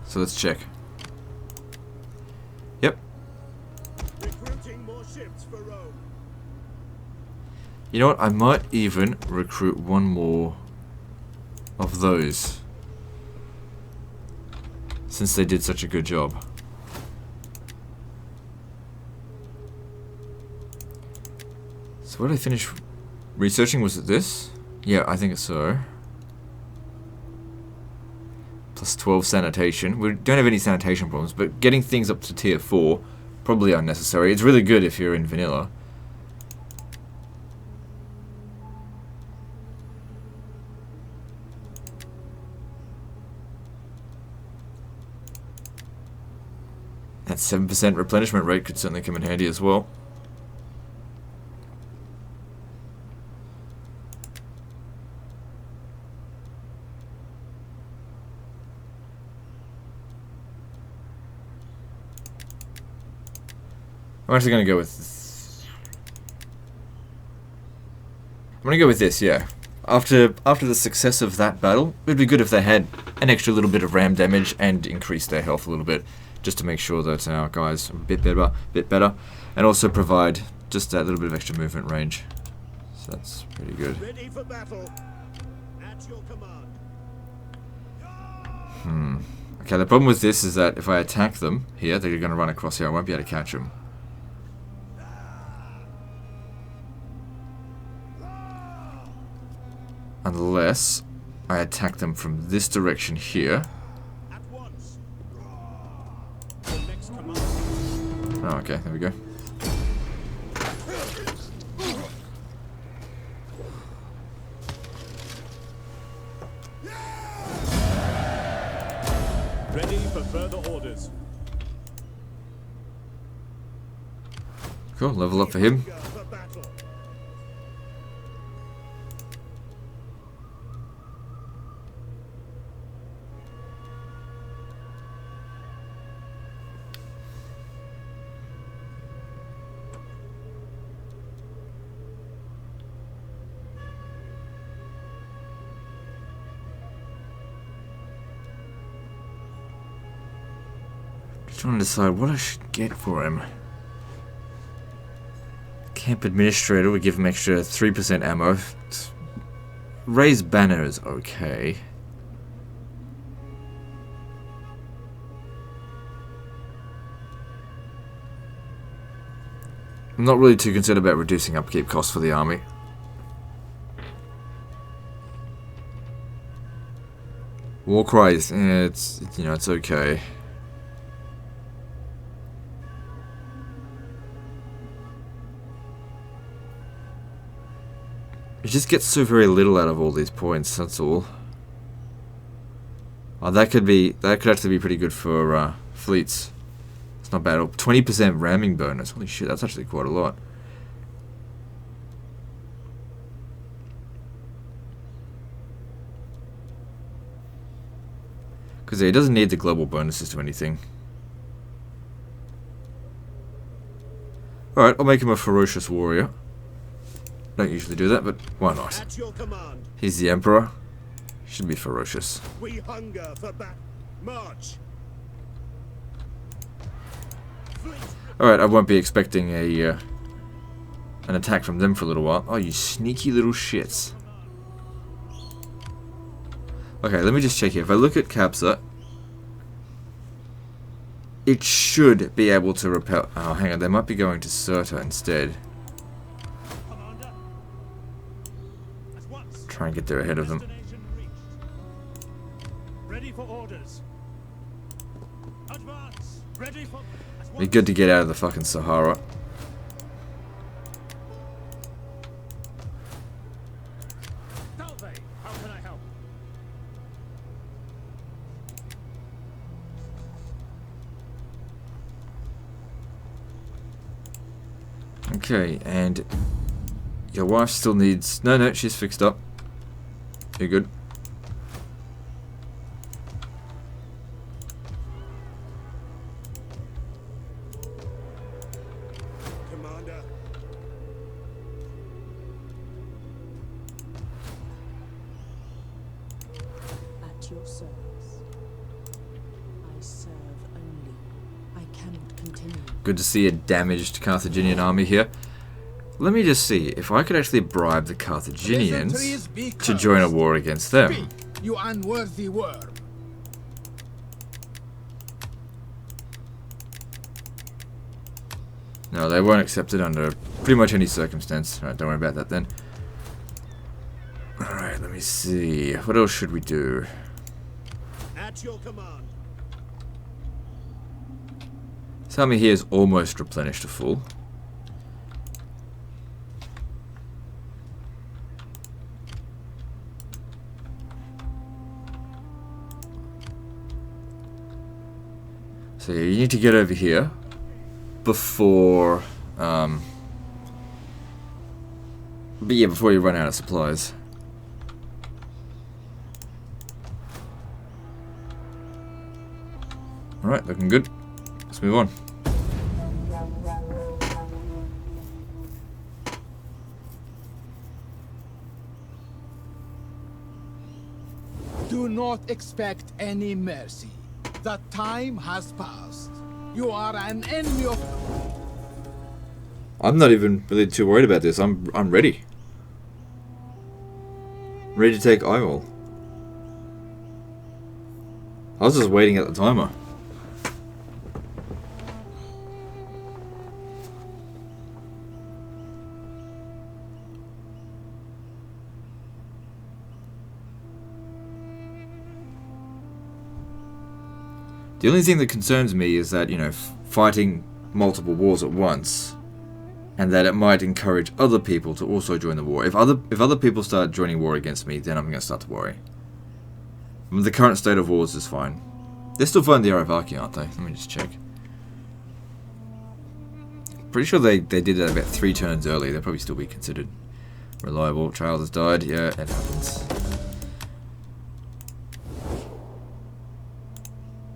So let's check. Yep. Recruiting more ships for Rome. You know what? I might even recruit one more of those, since they did such a good job. So what did I finish researching? Was it this? Yeah, I think so. Plus 12 sanitation. We don't have any sanitation problems, but getting things up to tier 4, probably unnecessary. It's really good if you're in vanilla. That 7% replenishment rate could certainly come in handy as well. I'm actually going to go with this. I'm going to go with this, yeah. After the success of that battle, it would be good if they had an extra little bit of ram damage and increase their health a little bit, just to make sure that our guys are a bit better, and also provide just that little bit of extra movement range. So that's pretty good. Ready for battle. At your command. Okay, the problem with this is that if I attack them here, they're going to run across here. I won't be able to catch them. Unless I attack them from this direction here. At once. The next command. Oh, okay, there we go. Ready for further orders. Cool, level up for him. Hunger for battle. Trying to decide what I should get for him. Camp Administrator would give him extra 3% ammo. Raise Banner is okay. I'm not really too concerned about reducing upkeep costs for the army. War Cries, it's you know, it's okay. It just gets so very little out of all these points, that's all. Oh, that could actually be pretty good for fleets. It's not bad. 20% ramming bonus. Holy shit, that's actually quite a lot. Because it doesn't need the global bonuses to anything. Alright, I'll make him a ferocious warrior. Don't usually do that, but why not? At your command. He's the Emperor. Should be ferocious. We hunger for battle. March. Alright, I won't be expecting an attack from them for a little while. Oh, you sneaky little shits. Okay, let me just check here. If I look at Capsa, it should be able to repel. Oh, hang on. They might be going to Cirta instead. Commander. At once. Try and get there ahead of them. Destination reached. Ready for orders. Advance. Ready for. Be good to get out of the fucking Sahara. Cavalry, how can I help? Okay, and your wife still needs... No, she's fixed up. You're good. Commander. At your service. I serve only. I cannot continue. Good to see a damaged Carthaginian army here. Let me just see if I could actually bribe the Carthaginians to join a war against them. Speak, you unworthy worm. No, they won't accept it under pretty much any circumstance. Alright, don't worry about that then. Alright, let me see. What else should we do? At your command. This army here is almost replenished to full. So yeah, you need to get over here before, before you run out of supplies. Alright, looking good. Let's move on. Do not expect any mercy. The time has passed. You are an enemy of... I'm not even really too worried about this. I'm ready. Ready to take Ioll. I was just waiting at the timer. The only thing that concerns me is that, you know, fighting multiple wars at once, and that it might encourage other people to also join the war. If other people start joining war against me, then I'm going to start to worry. The current state of wars is fine. They're still fighting the Aravaki, aren't they? Let me just check. Pretty sure they did that about 3 turns early. They'll probably still be considered reliable. Child has died. Yeah, it happens.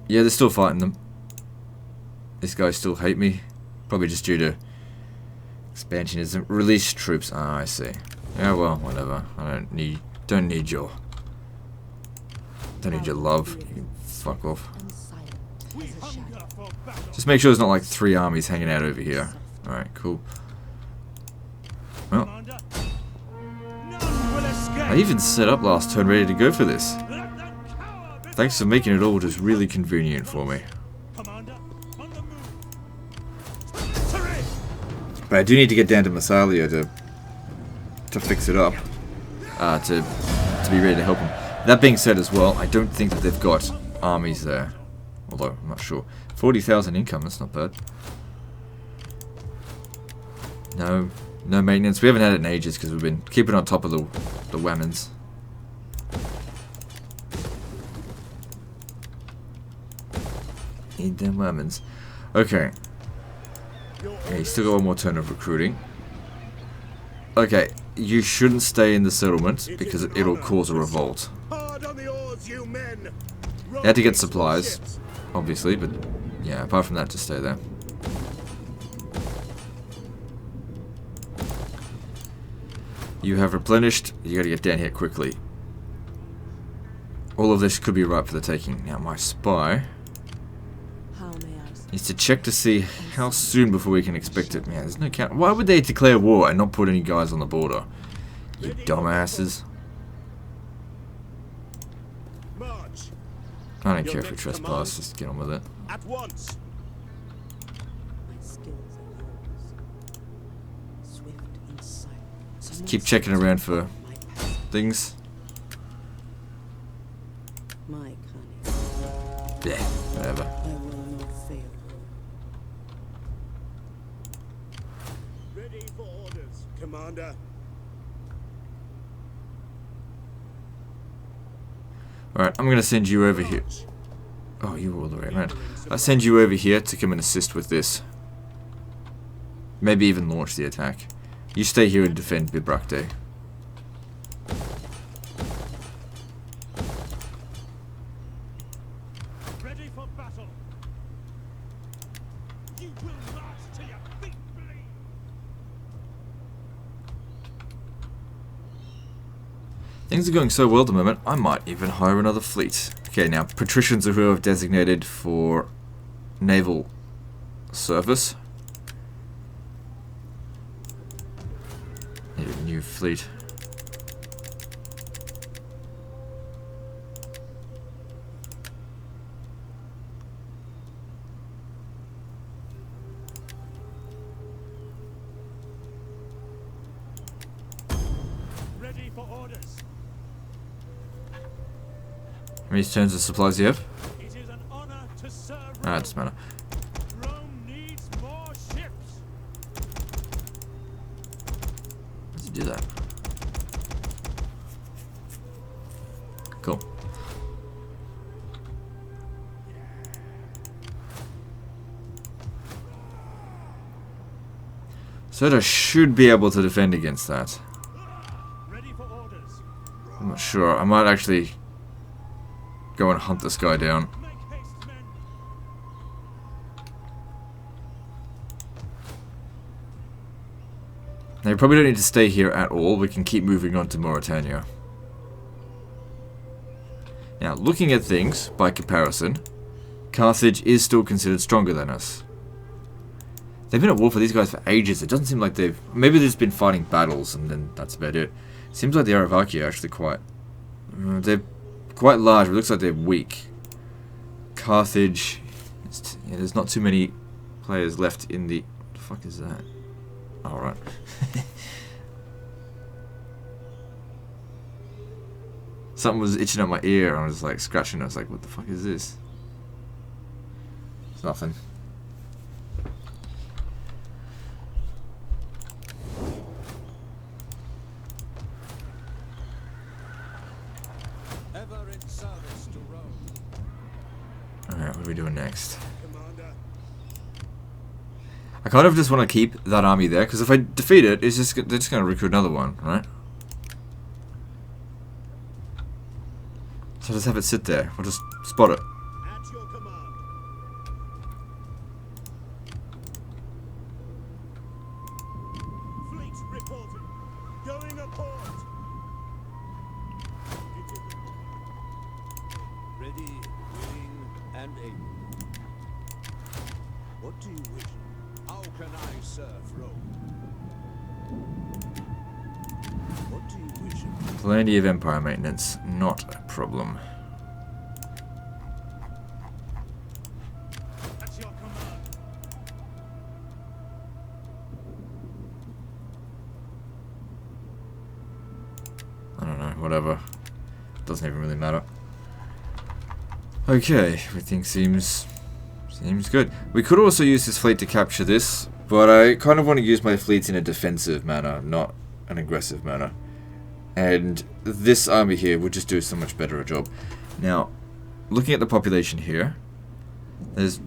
Yeah, they're still fighting them. These guys still hate me. Probably just due to expansionism. Release troops. Ah, I see. Yeah, well, whatever. I don't need your love. You can fuck off. And silent as a shadow. Just make sure there's not like 3 armies hanging out over here. Alright, cool. Well, Commander. None will escape. I even set up last turn ready to go for this. Let them cower before Thanks for making it all just really convenient for me. Commander, on the move. Victory! But I do need to get down to Massalia to fix it up. To be ready to help them. That being said as well, I don't think that they've got armies there. Although, I'm not sure. 40,000 income, that's not bad. No maintenance. We haven't had it in ages because we've been keeping on top of the whammons. Need them whammons. Okay. Yeah, you still got one more turn of recruiting. Okay, you shouldn't stay in the settlement because it'll cause a revolt. Hard on the oars, you men. You had to get supplies, obviously, but yeah, apart from that, just stay there. You have replenished, you gotta get down here quickly. All of this could be ripe for the taking. Now, my spy How may I needs to check to see how soon before we can expect it. Man, there's no count. Why would they declare war and not put any guys on the border? You dumbasses. March. I don't care if we trespass, just get on with it. At once. my skills are yours? Swift and silent. Just keep checking around for My passive, things. my cunning. Yeah, whatever. I will not fail. Ready for orders, Commander. Alright, I'm gonna send you over here. Oh, you were all the way around. I'll send you over here to come and assist with this. Maybe even launch the attack. You stay here and defend Bibracte. Ready for battle. You will march till your feet bleed. Things are going so well at the moment, I might even hire another fleet. Okay, now, patricians are who I've designated for naval service. Need a new fleet. Ready for orders. How many turns of supplies do you have? It is an honor to serve Ah, Rome. it doesn't matter. Rome needs more ships. Let's do that. Cool. So I should be able to defend against that. Ready for orders. I'm not sure. I might actually go and hunt this guy down. Make haste, men. Now, you probably don't need to stay here at all. We can keep moving on to Mauritania. Now, looking at things, by comparison, Carthage is still considered stronger than us. They've been at war for these guys for ages. It doesn't seem like they've... Maybe they've just been fighting battles, and then that's about it. Seems like the Aravaki are actually quite... they're quite large, but it looks like they're weak. Carthage... yeah, there's not too many players left in the... What the fuck is that? Oh, right. Something was itching up my ear, and I was like scratching. I was like, what the fuck is this? It's nothing. Ever in service to Rome. Alright, what are we doing next? Commander. I kind of just want to keep that army there, because if I defeat it, it's just, they're just going to recruit another one, right? So just have it sit there. We'll just spot it. At your command. Fleet reporting. Going aboard. Ready, willing, and able. What do you wish? How can I serve Rome? What do you wish of me? Plenty of empire maintenance, not a problem. At your command. I don't know, whatever. Doesn't even really matter. Okay, everything seems good. We could also use this fleet to capture this, but I kind of want to use my fleets in a defensive manner, not an aggressive manner. And this army here would just do so much better a job. Now, looking at the population here, there's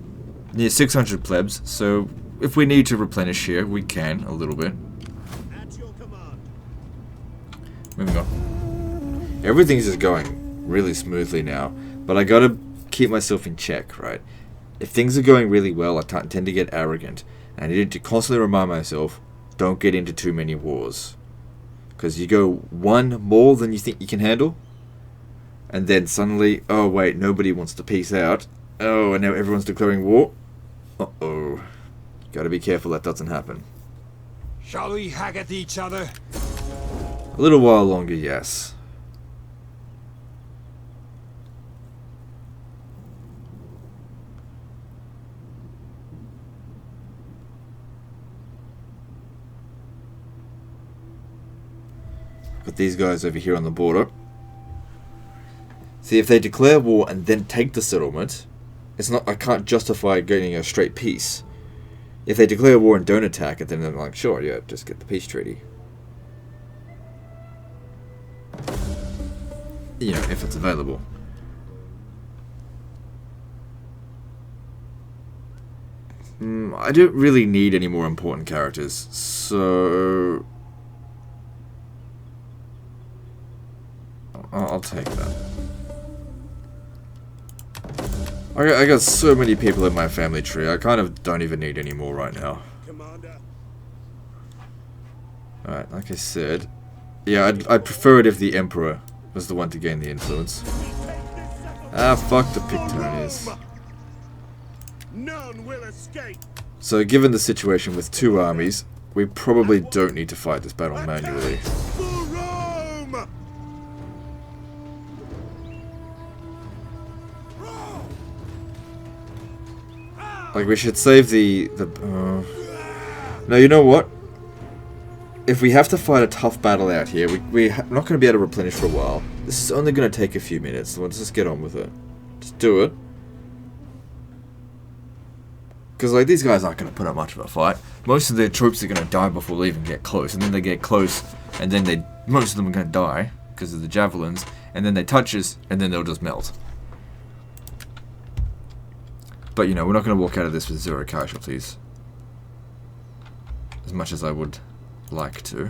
near 600 plebs, so if we need to replenish here, we can, a little bit. At your command. Moving on. Everything's just going really smoothly now, but I gotta keep myself in check, right? If things are going really well, I tend to get arrogant, and I need to constantly remind myself, don't get into too many wars. Because you go one more than you think you can handle, and then suddenly, oh wait, nobody wants to peace out. Oh, and now everyone's declaring war. Uh-oh. Gotta be careful that doesn't happen. Shall we hack at each other? A little while longer, yes. Got these guys over here on the border. See, if they declare war and then take the settlement, it's not. I can't justify getting a straight peace. If they declare war and don't attack it, then I'm like, sure, yeah, just get the peace treaty. You know, if it's available. I don't really need any more important characters, so I'll take that. I got so many people in my family tree, I kind of don't even need any more right now. Commander. Alright, like I said, yeah, I'd prefer it if the Emperor was the one to gain the influence. Ah, fuck the Pictones. None will escape. So given the situation with 2 armies, we probably don't need to fight this battle manually. For Rome! Like, we should save the No, you know what? If we have to fight a tough battle out here, we're not going to be able to replenish for a while. This is only going to take a few minutes, so let's just get on with it. Just do it. Because, like, these guys aren't going to put up much of a fight. Most of their troops are going to die before they even get close. And then they get close, and then most of them are going to die because of the javelins. And then they touch us, and then they'll just melt. But, you know, we're not going to walk out of this with 0 casualties. As much as I would like to.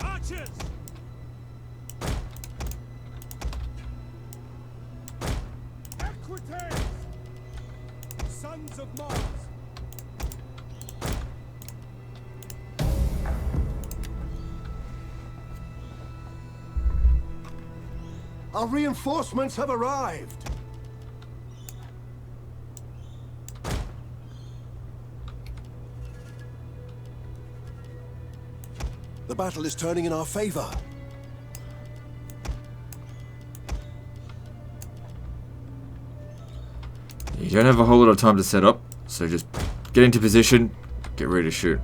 Archers! Equites! Sons of Mars! Our reinforcements have arrived. The battle is turning in our favor. You don't have a whole lot of time to set up, so just get into position, get ready to shoot.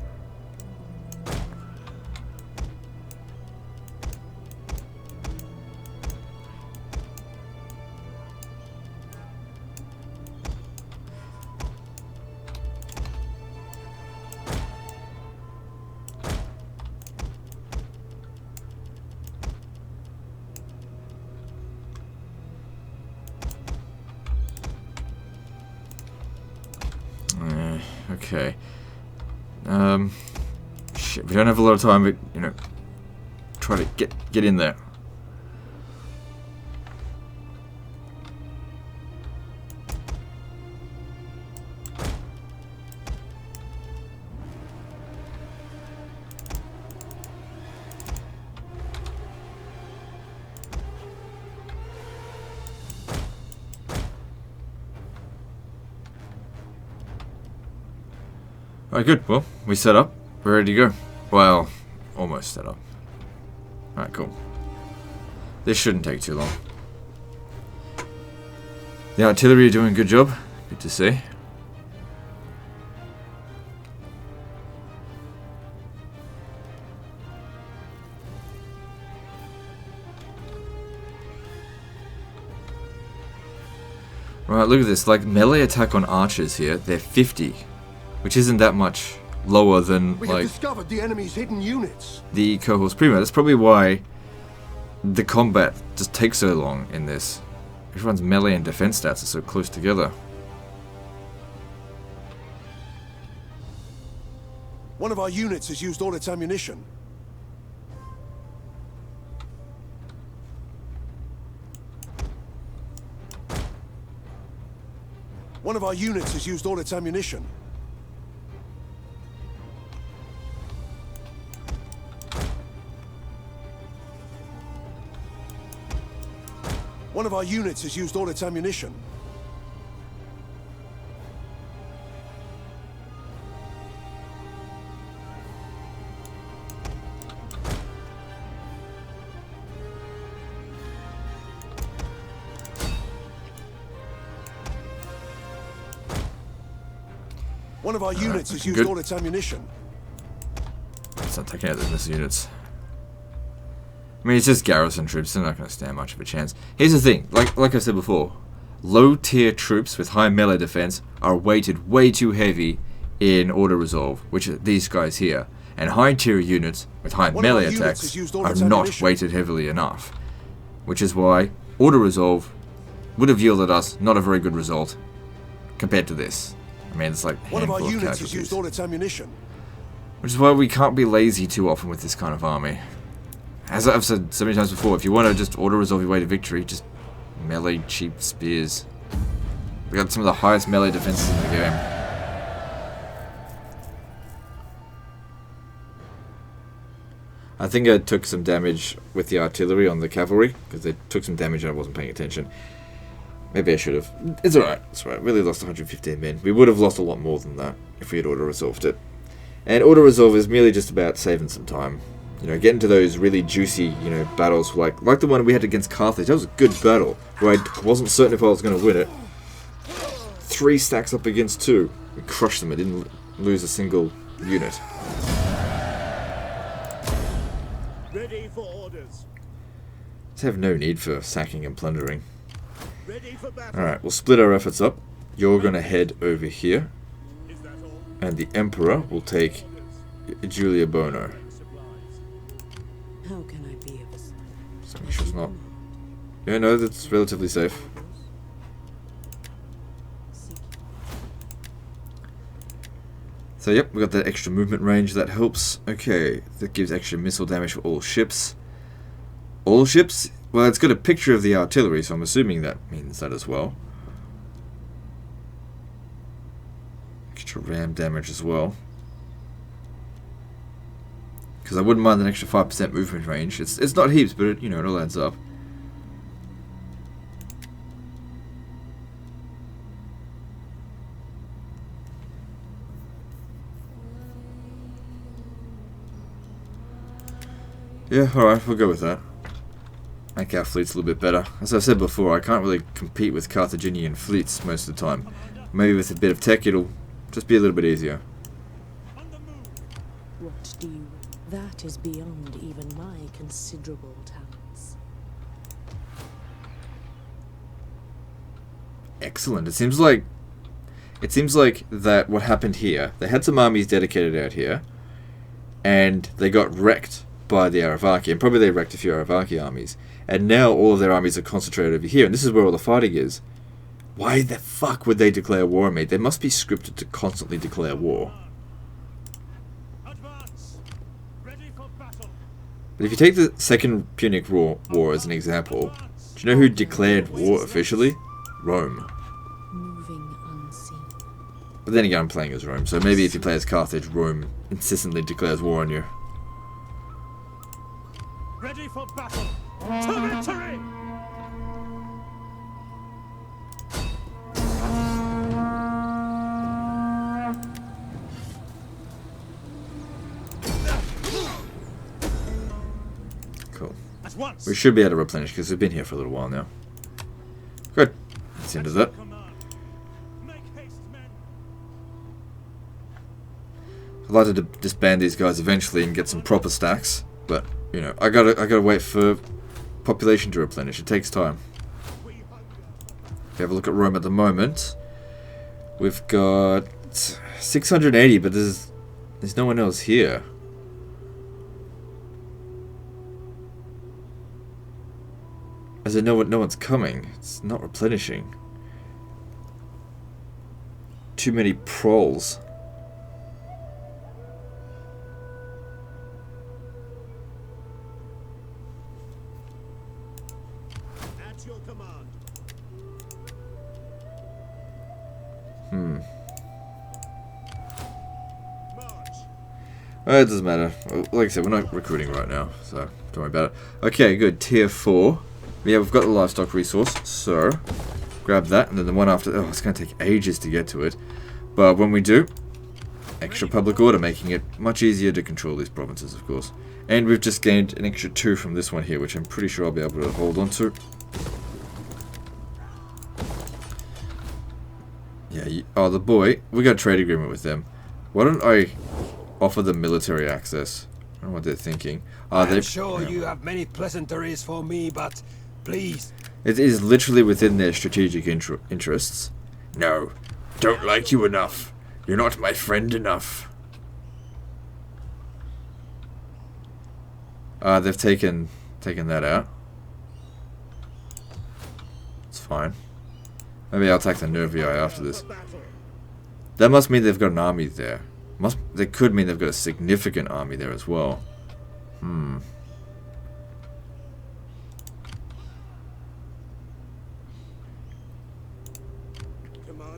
Okay. Shit, we don't have a lot of time, but, you know, try to get in there. Alright, good. Well, we set up. We're ready to go. Well, almost set up. Alright, cool. This shouldn't take too long. The artillery are doing a good job. Good to see. Right, look at this. Like, melee attack on archers here, they're 50. Which isn't that much lower than, We like, have discovered the enemy's hidden units. the Cohorts Prima. That's probably why the combat just takes so long in this. Everyone's melee and defense stats are so close together. One of our units has used all its ammunition. One of our units has used all its ammunition. One of our units has used all its ammunition. One of our units has used good. all its ammunition. start taking out the missile units. I mean, it's just garrison troops. They're not going to stand much of a chance. Here's the thing. Like I said before, low-tier troops with high melee defense are weighted way too heavy in auto-resolve, which are these guys here. And high-tier units with high melee attacks are not weighted heavily enough. Which is why auto-resolve would have yielded us not a very good result compared to this. I mean, it's like One of our handful of units has used casualties. all its ammunition. Which is why we can't be lazy too often with this kind of army. As I've said so many times before, if you want to just auto-resolve your way to victory, just melee cheap spears. We got some of the highest melee defenses in the game. I think I took some damage with the artillery on the cavalry, because they took some damage and I wasn't paying attention. Maybe I should have. It's alright, it's alright. Really lost 115 men. We would have lost a lot more than that if we had auto-resolved it. And auto-resolve is merely just about saving some time. You know, getting to those really juicy, you know, battles like the one we had against Carthage. That was a good battle, where I wasn't certain if I was going to win it. 3 stacks up against 2. We crushed them. I didn't lose a single unit. Ready for orders. Just have no need for sacking and plundering. Ready for battle. Alright, we'll split our efforts up. You're going to head over here. Is that all? And the Emperor will take Julia Bono. How can I be of us? Just make sure it's not. Yeah, no, that's relatively safe. So yep, we got that extra movement range, that helps. Okay, that gives extra missile damage for all ships. All ships? Well, it's got a picture of the artillery, so I'm assuming that means that as well. Extra ram damage as well. Because I wouldn't mind an extra 5% movement range. It's not heaps, but it, you know, it all adds up. Yeah, alright, we'll go with that. Make our fleets a little bit better. As I've said before, I can't really compete with Carthaginian fleets most of the time. Maybe with a bit of tech, it'll just be a little bit easier. What do you... That is beyond even my considerable talents. Excellent. It seems like that what happened here, they had some armies dedicated out here, and they got wrecked by the Aravaki, and probably they wrecked a few Aravaki armies. And now all of their armies are concentrated over here, and this is where all the fighting is. Why the fuck would they declare war on me? They must be scripted to constantly declare war. Advance. Ready for battle. But if you take the Second Punic War as an example, do you know who declared war officially? Rome. Moving unseen. But then again, I'm playing as Rome, so maybe if you play as Carthage, Rome insistently declares war on you. Ready for battle. To victory. Cool. At once. We should be able to replenish because we've been here for a little while now. Good. That's the end of that. Command. Make haste, men. I'd like to disband these guys eventually and get some proper stacks, but you know, I gotta wait for population to replenish. It takes time. We hunger. If you have a look at Rome at the moment, we've got 680, but there's no one else here. As in, no one's coming. It's not replenishing. Too many proles. At your command. March. It doesn't matter. Like I said, we're not recruiting right now, so don't worry about it. Okay, good. Tier 4. Yeah, we've got the livestock resource, so grab that, and then the one after... Oh, it's going to take ages to get to it. But when we do, extra public order, making it much easier to control these provinces, of course. And we've just gained an extra 2 from this one here, which I'm pretty sure I'll be able to hold on to. Yeah, oh, the boy. We got a trade agreement with them. Why don't I offer them military access don't know what they're thinking. I'm sure you have many pleasantries for me, but please. It is literally within their strategic interests. No, don't like you enough. You're not my friend enough. They've taken that out. It's fine. Maybe I'll take the Nervii after this. That must mean they've got an army there. That could mean they've got a significant army there as well.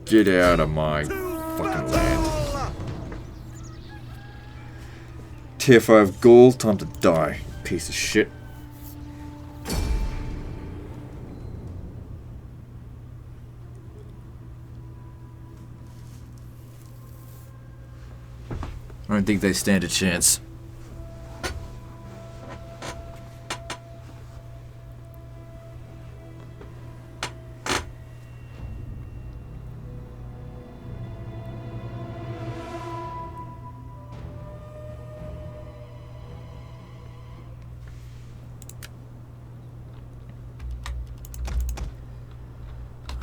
Get out of my fucking land. Tier 5 Gaul, time to die, piece of shit. I don't think they stand a chance.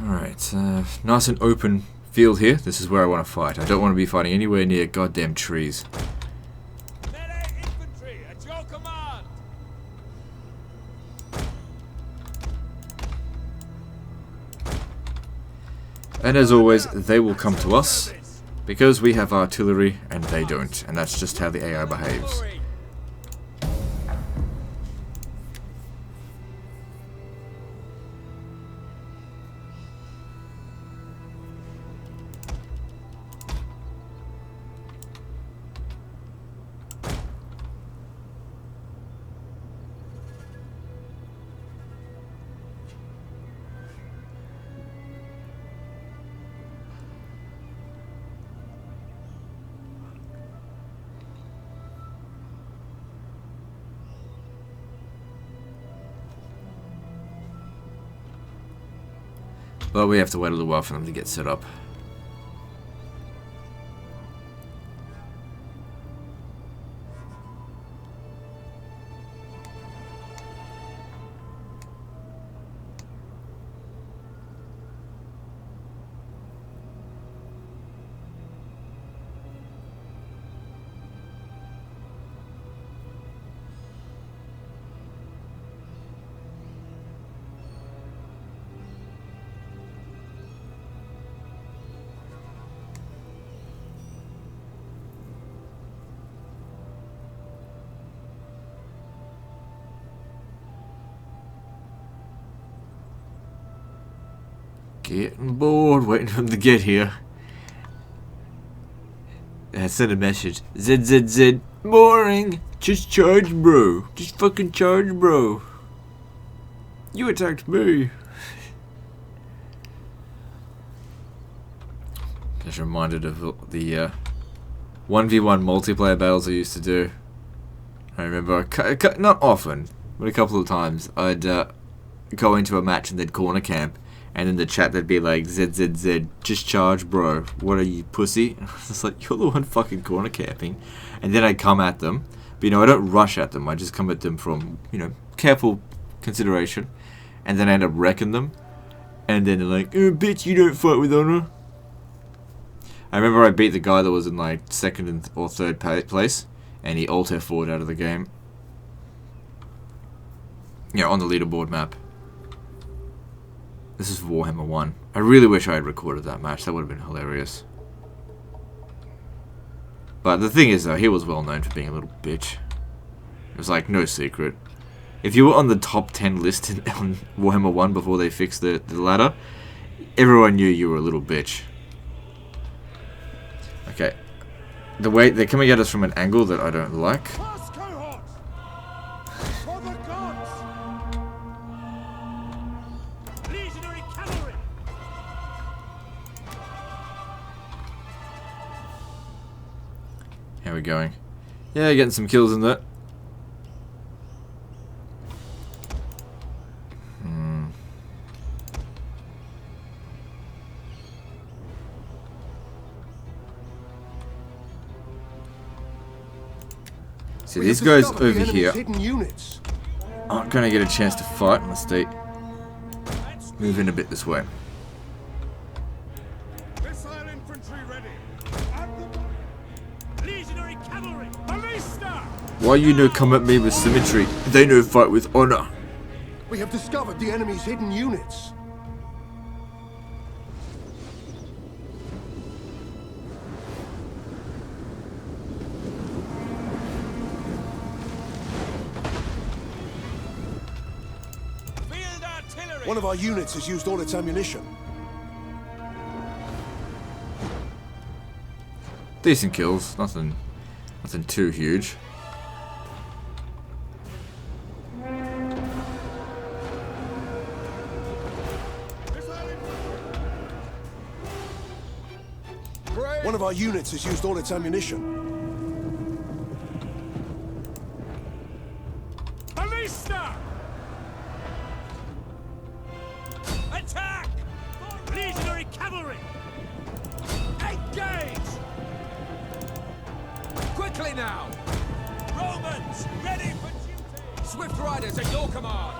Alright, nice and open field here. This is where I want to fight. I don't want to be fighting anywhere near goddamn trees. Melee infantry at your command. And as always, they will come to us because we have artillery and they don't. And that's just how the AI behaves. But we have to wait a little while for them to get set up. Getting bored waiting for them to get here. I sent a message. ZZZ. Boring. Just charge, bro. Just fucking charge, bro. You attacked me. Just reminded of the 1v1 multiplayer battles I used to do. I remember, not often, but a couple of times, I'd go into a match and they'd corner camp. And in the chat they'd be like, ZZZ, just charge, bro. What are you, pussy? And I was just like, you're the one fucking corner camping. And then I'd come at them. But, you know, I don't rush at them. I just come at them from, you know, careful consideration. And then I end up wrecking them. And then they're like, oh, bitch, you don't fight with honor. I remember I beat the guy that was in, like, 2nd or 3rd place. And he alt F4'd out of the game. Yeah, on the leaderboard map. This is Warhammer 1. I really wish I had recorded that match. That would have been hilarious. But the thing is, though, he was well known for being a little bitch. It was like no secret. If you were on the top 10 list on Warhammer 1 before they fixed the ladder, everyone knew you were a little bitch. Okay. The way they're coming at us from an angle that I don't like. Cross cohorts! For the gods! Legionary cavalry! How are we going? Yeah, getting some kills in that. So these guys over here aren't going to get a chance to fight unless they move in a bit this way. Missile infantry ready. Legionary cavalry. Ballista! Why you no come at me with symmetry? They no fight with honor. We have discovered the enemy's hidden units. Field artillery. One of our units has used all its ammunition. Decent kills, nothing too huge. One of our units has used all its ammunition. Ballista! Attack! Legionary cavalry! Engage! Quickly now! Romans, ready for duty! Swift riders at your command!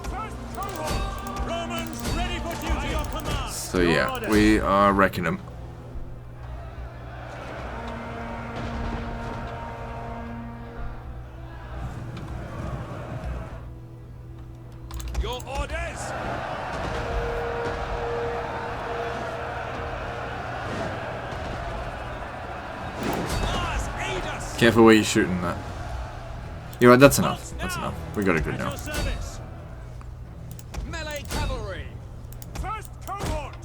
First cohort! Romans, ready for duty! At your command! So yeah, we are wrecking them. Your orders! Mars, aid us! Careful where you're shooting that. You know what, that's enough. That's enough. We got it good At now. your service. Melee cavalry! First cohort!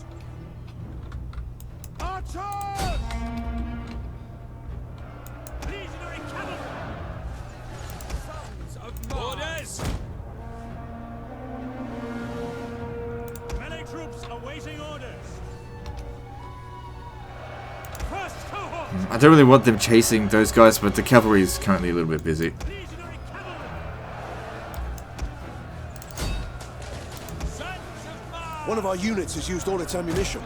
Archers! Legionary cavalry! Sons of Mars! Orders! Melee troops awaiting orders! First cohort! I don't really want them chasing those guys, but the cavalry is currently a little bit busy. Legionary cavalry! Sons of Mars! One of our units has used all its ammunition.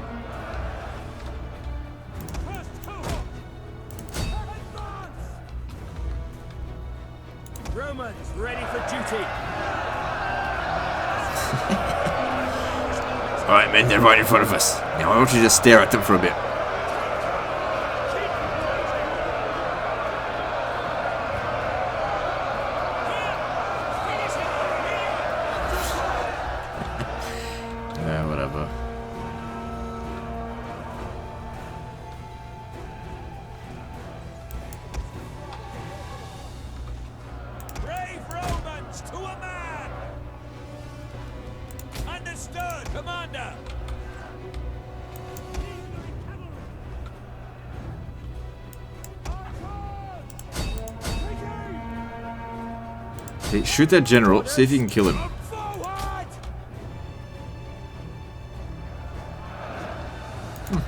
First cohort! Advance! Romans ready for duty! Alright men, they're right in front of us. Now I want you to just stare at them for a bit. Yeah, whatever. Brave Romans to a man! Understood, Commander! Hey, shoot that general, see if you can kill him. Forward!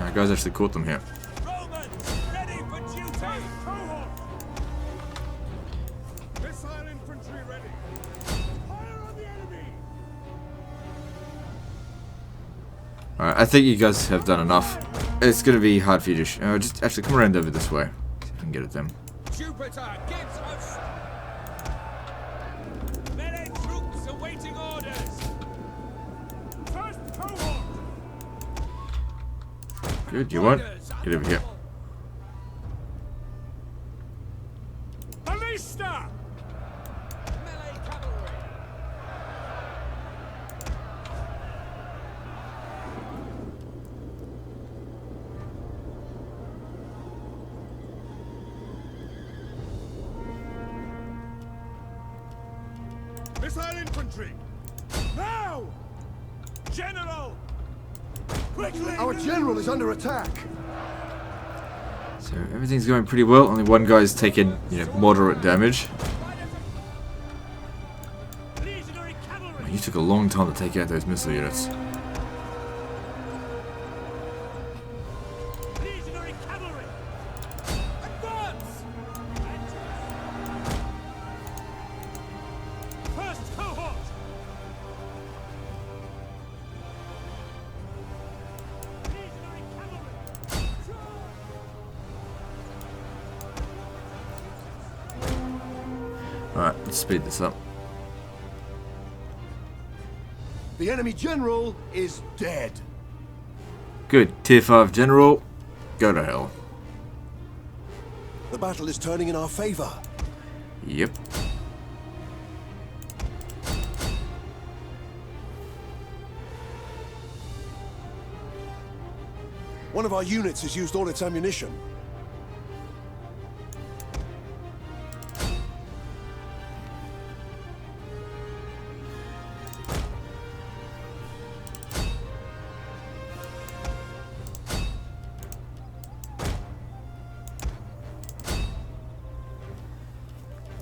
Our guys actually caught them here. Romans ready for duty! Cohort! Missile infantry ready! Fire on the enemy! Alright, I think you guys have done enough. It's gonna be hard for you to just actually come around over this way. See if I can get at them. Jupiter gives us... Melee troops awaiting orders! First cohort! Good, you won't? Get over here. Ballista! Melee cavalry! Missile infantry! Now! General! Quickly! Our general is under attack. So everything's going pretty well. Only one guy's taken, moderate damage. Legionary cavalry! You took a long time to take out those missile units. Legionary cavalry! Advance! First cohort! Legionary cavalry! Let's speed this up. The enemy general is dead. Good. Tier 5 general. Go to hell. The battle is turning in our favor. Yep. One of our units has used all its ammunition.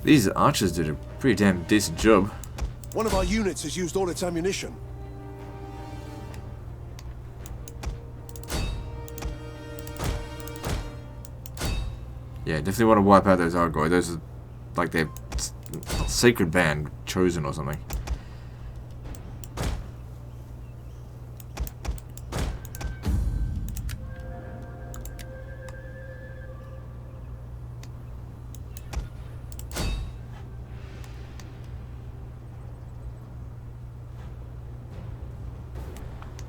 These archers did a pretty damn decent job. One of our units has used all its ammunition. Yeah, definitely want to wipe out those Argoi. Those are like their sacred band, chosen or something.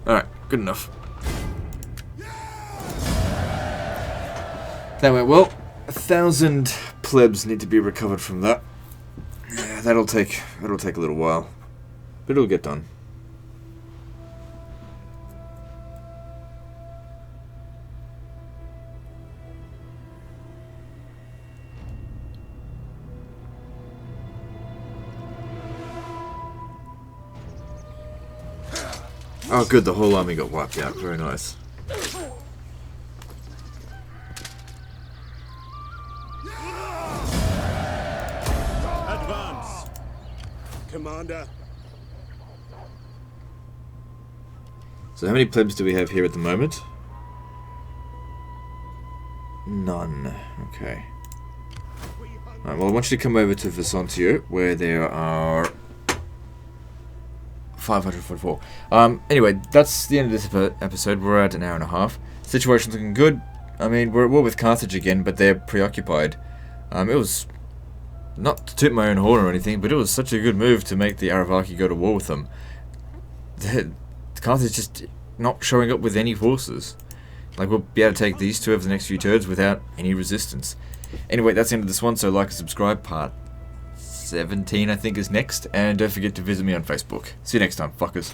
Alright, good enough. That went well. 1,000 plebs need to be recovered from that. Yeah, that'll take a little while, but it'll get done. Oh good, the whole army got wiped out. Very nice. Advance, Commander. So how many plebs do we have here at the moment? None. Okay. Alright, well I want you to come over to Visontio, where there are 544. Anyway, that's the end of this episode. We're at an hour and a half. Situation's looking good. I mean, we're at war with Carthage again, but they're preoccupied. It was, not to toot my own horn or anything, but it was such a good move to make the Aravaki go to war with them. Carthage just not showing up with any forces. Like, we'll be able to take these two over the next few turns without any resistance. Anyway, that's the end of this one, so like and subscribe. Part 17, I think, is next. And don't forget to visit me on Facebook. See you next time, fuckers.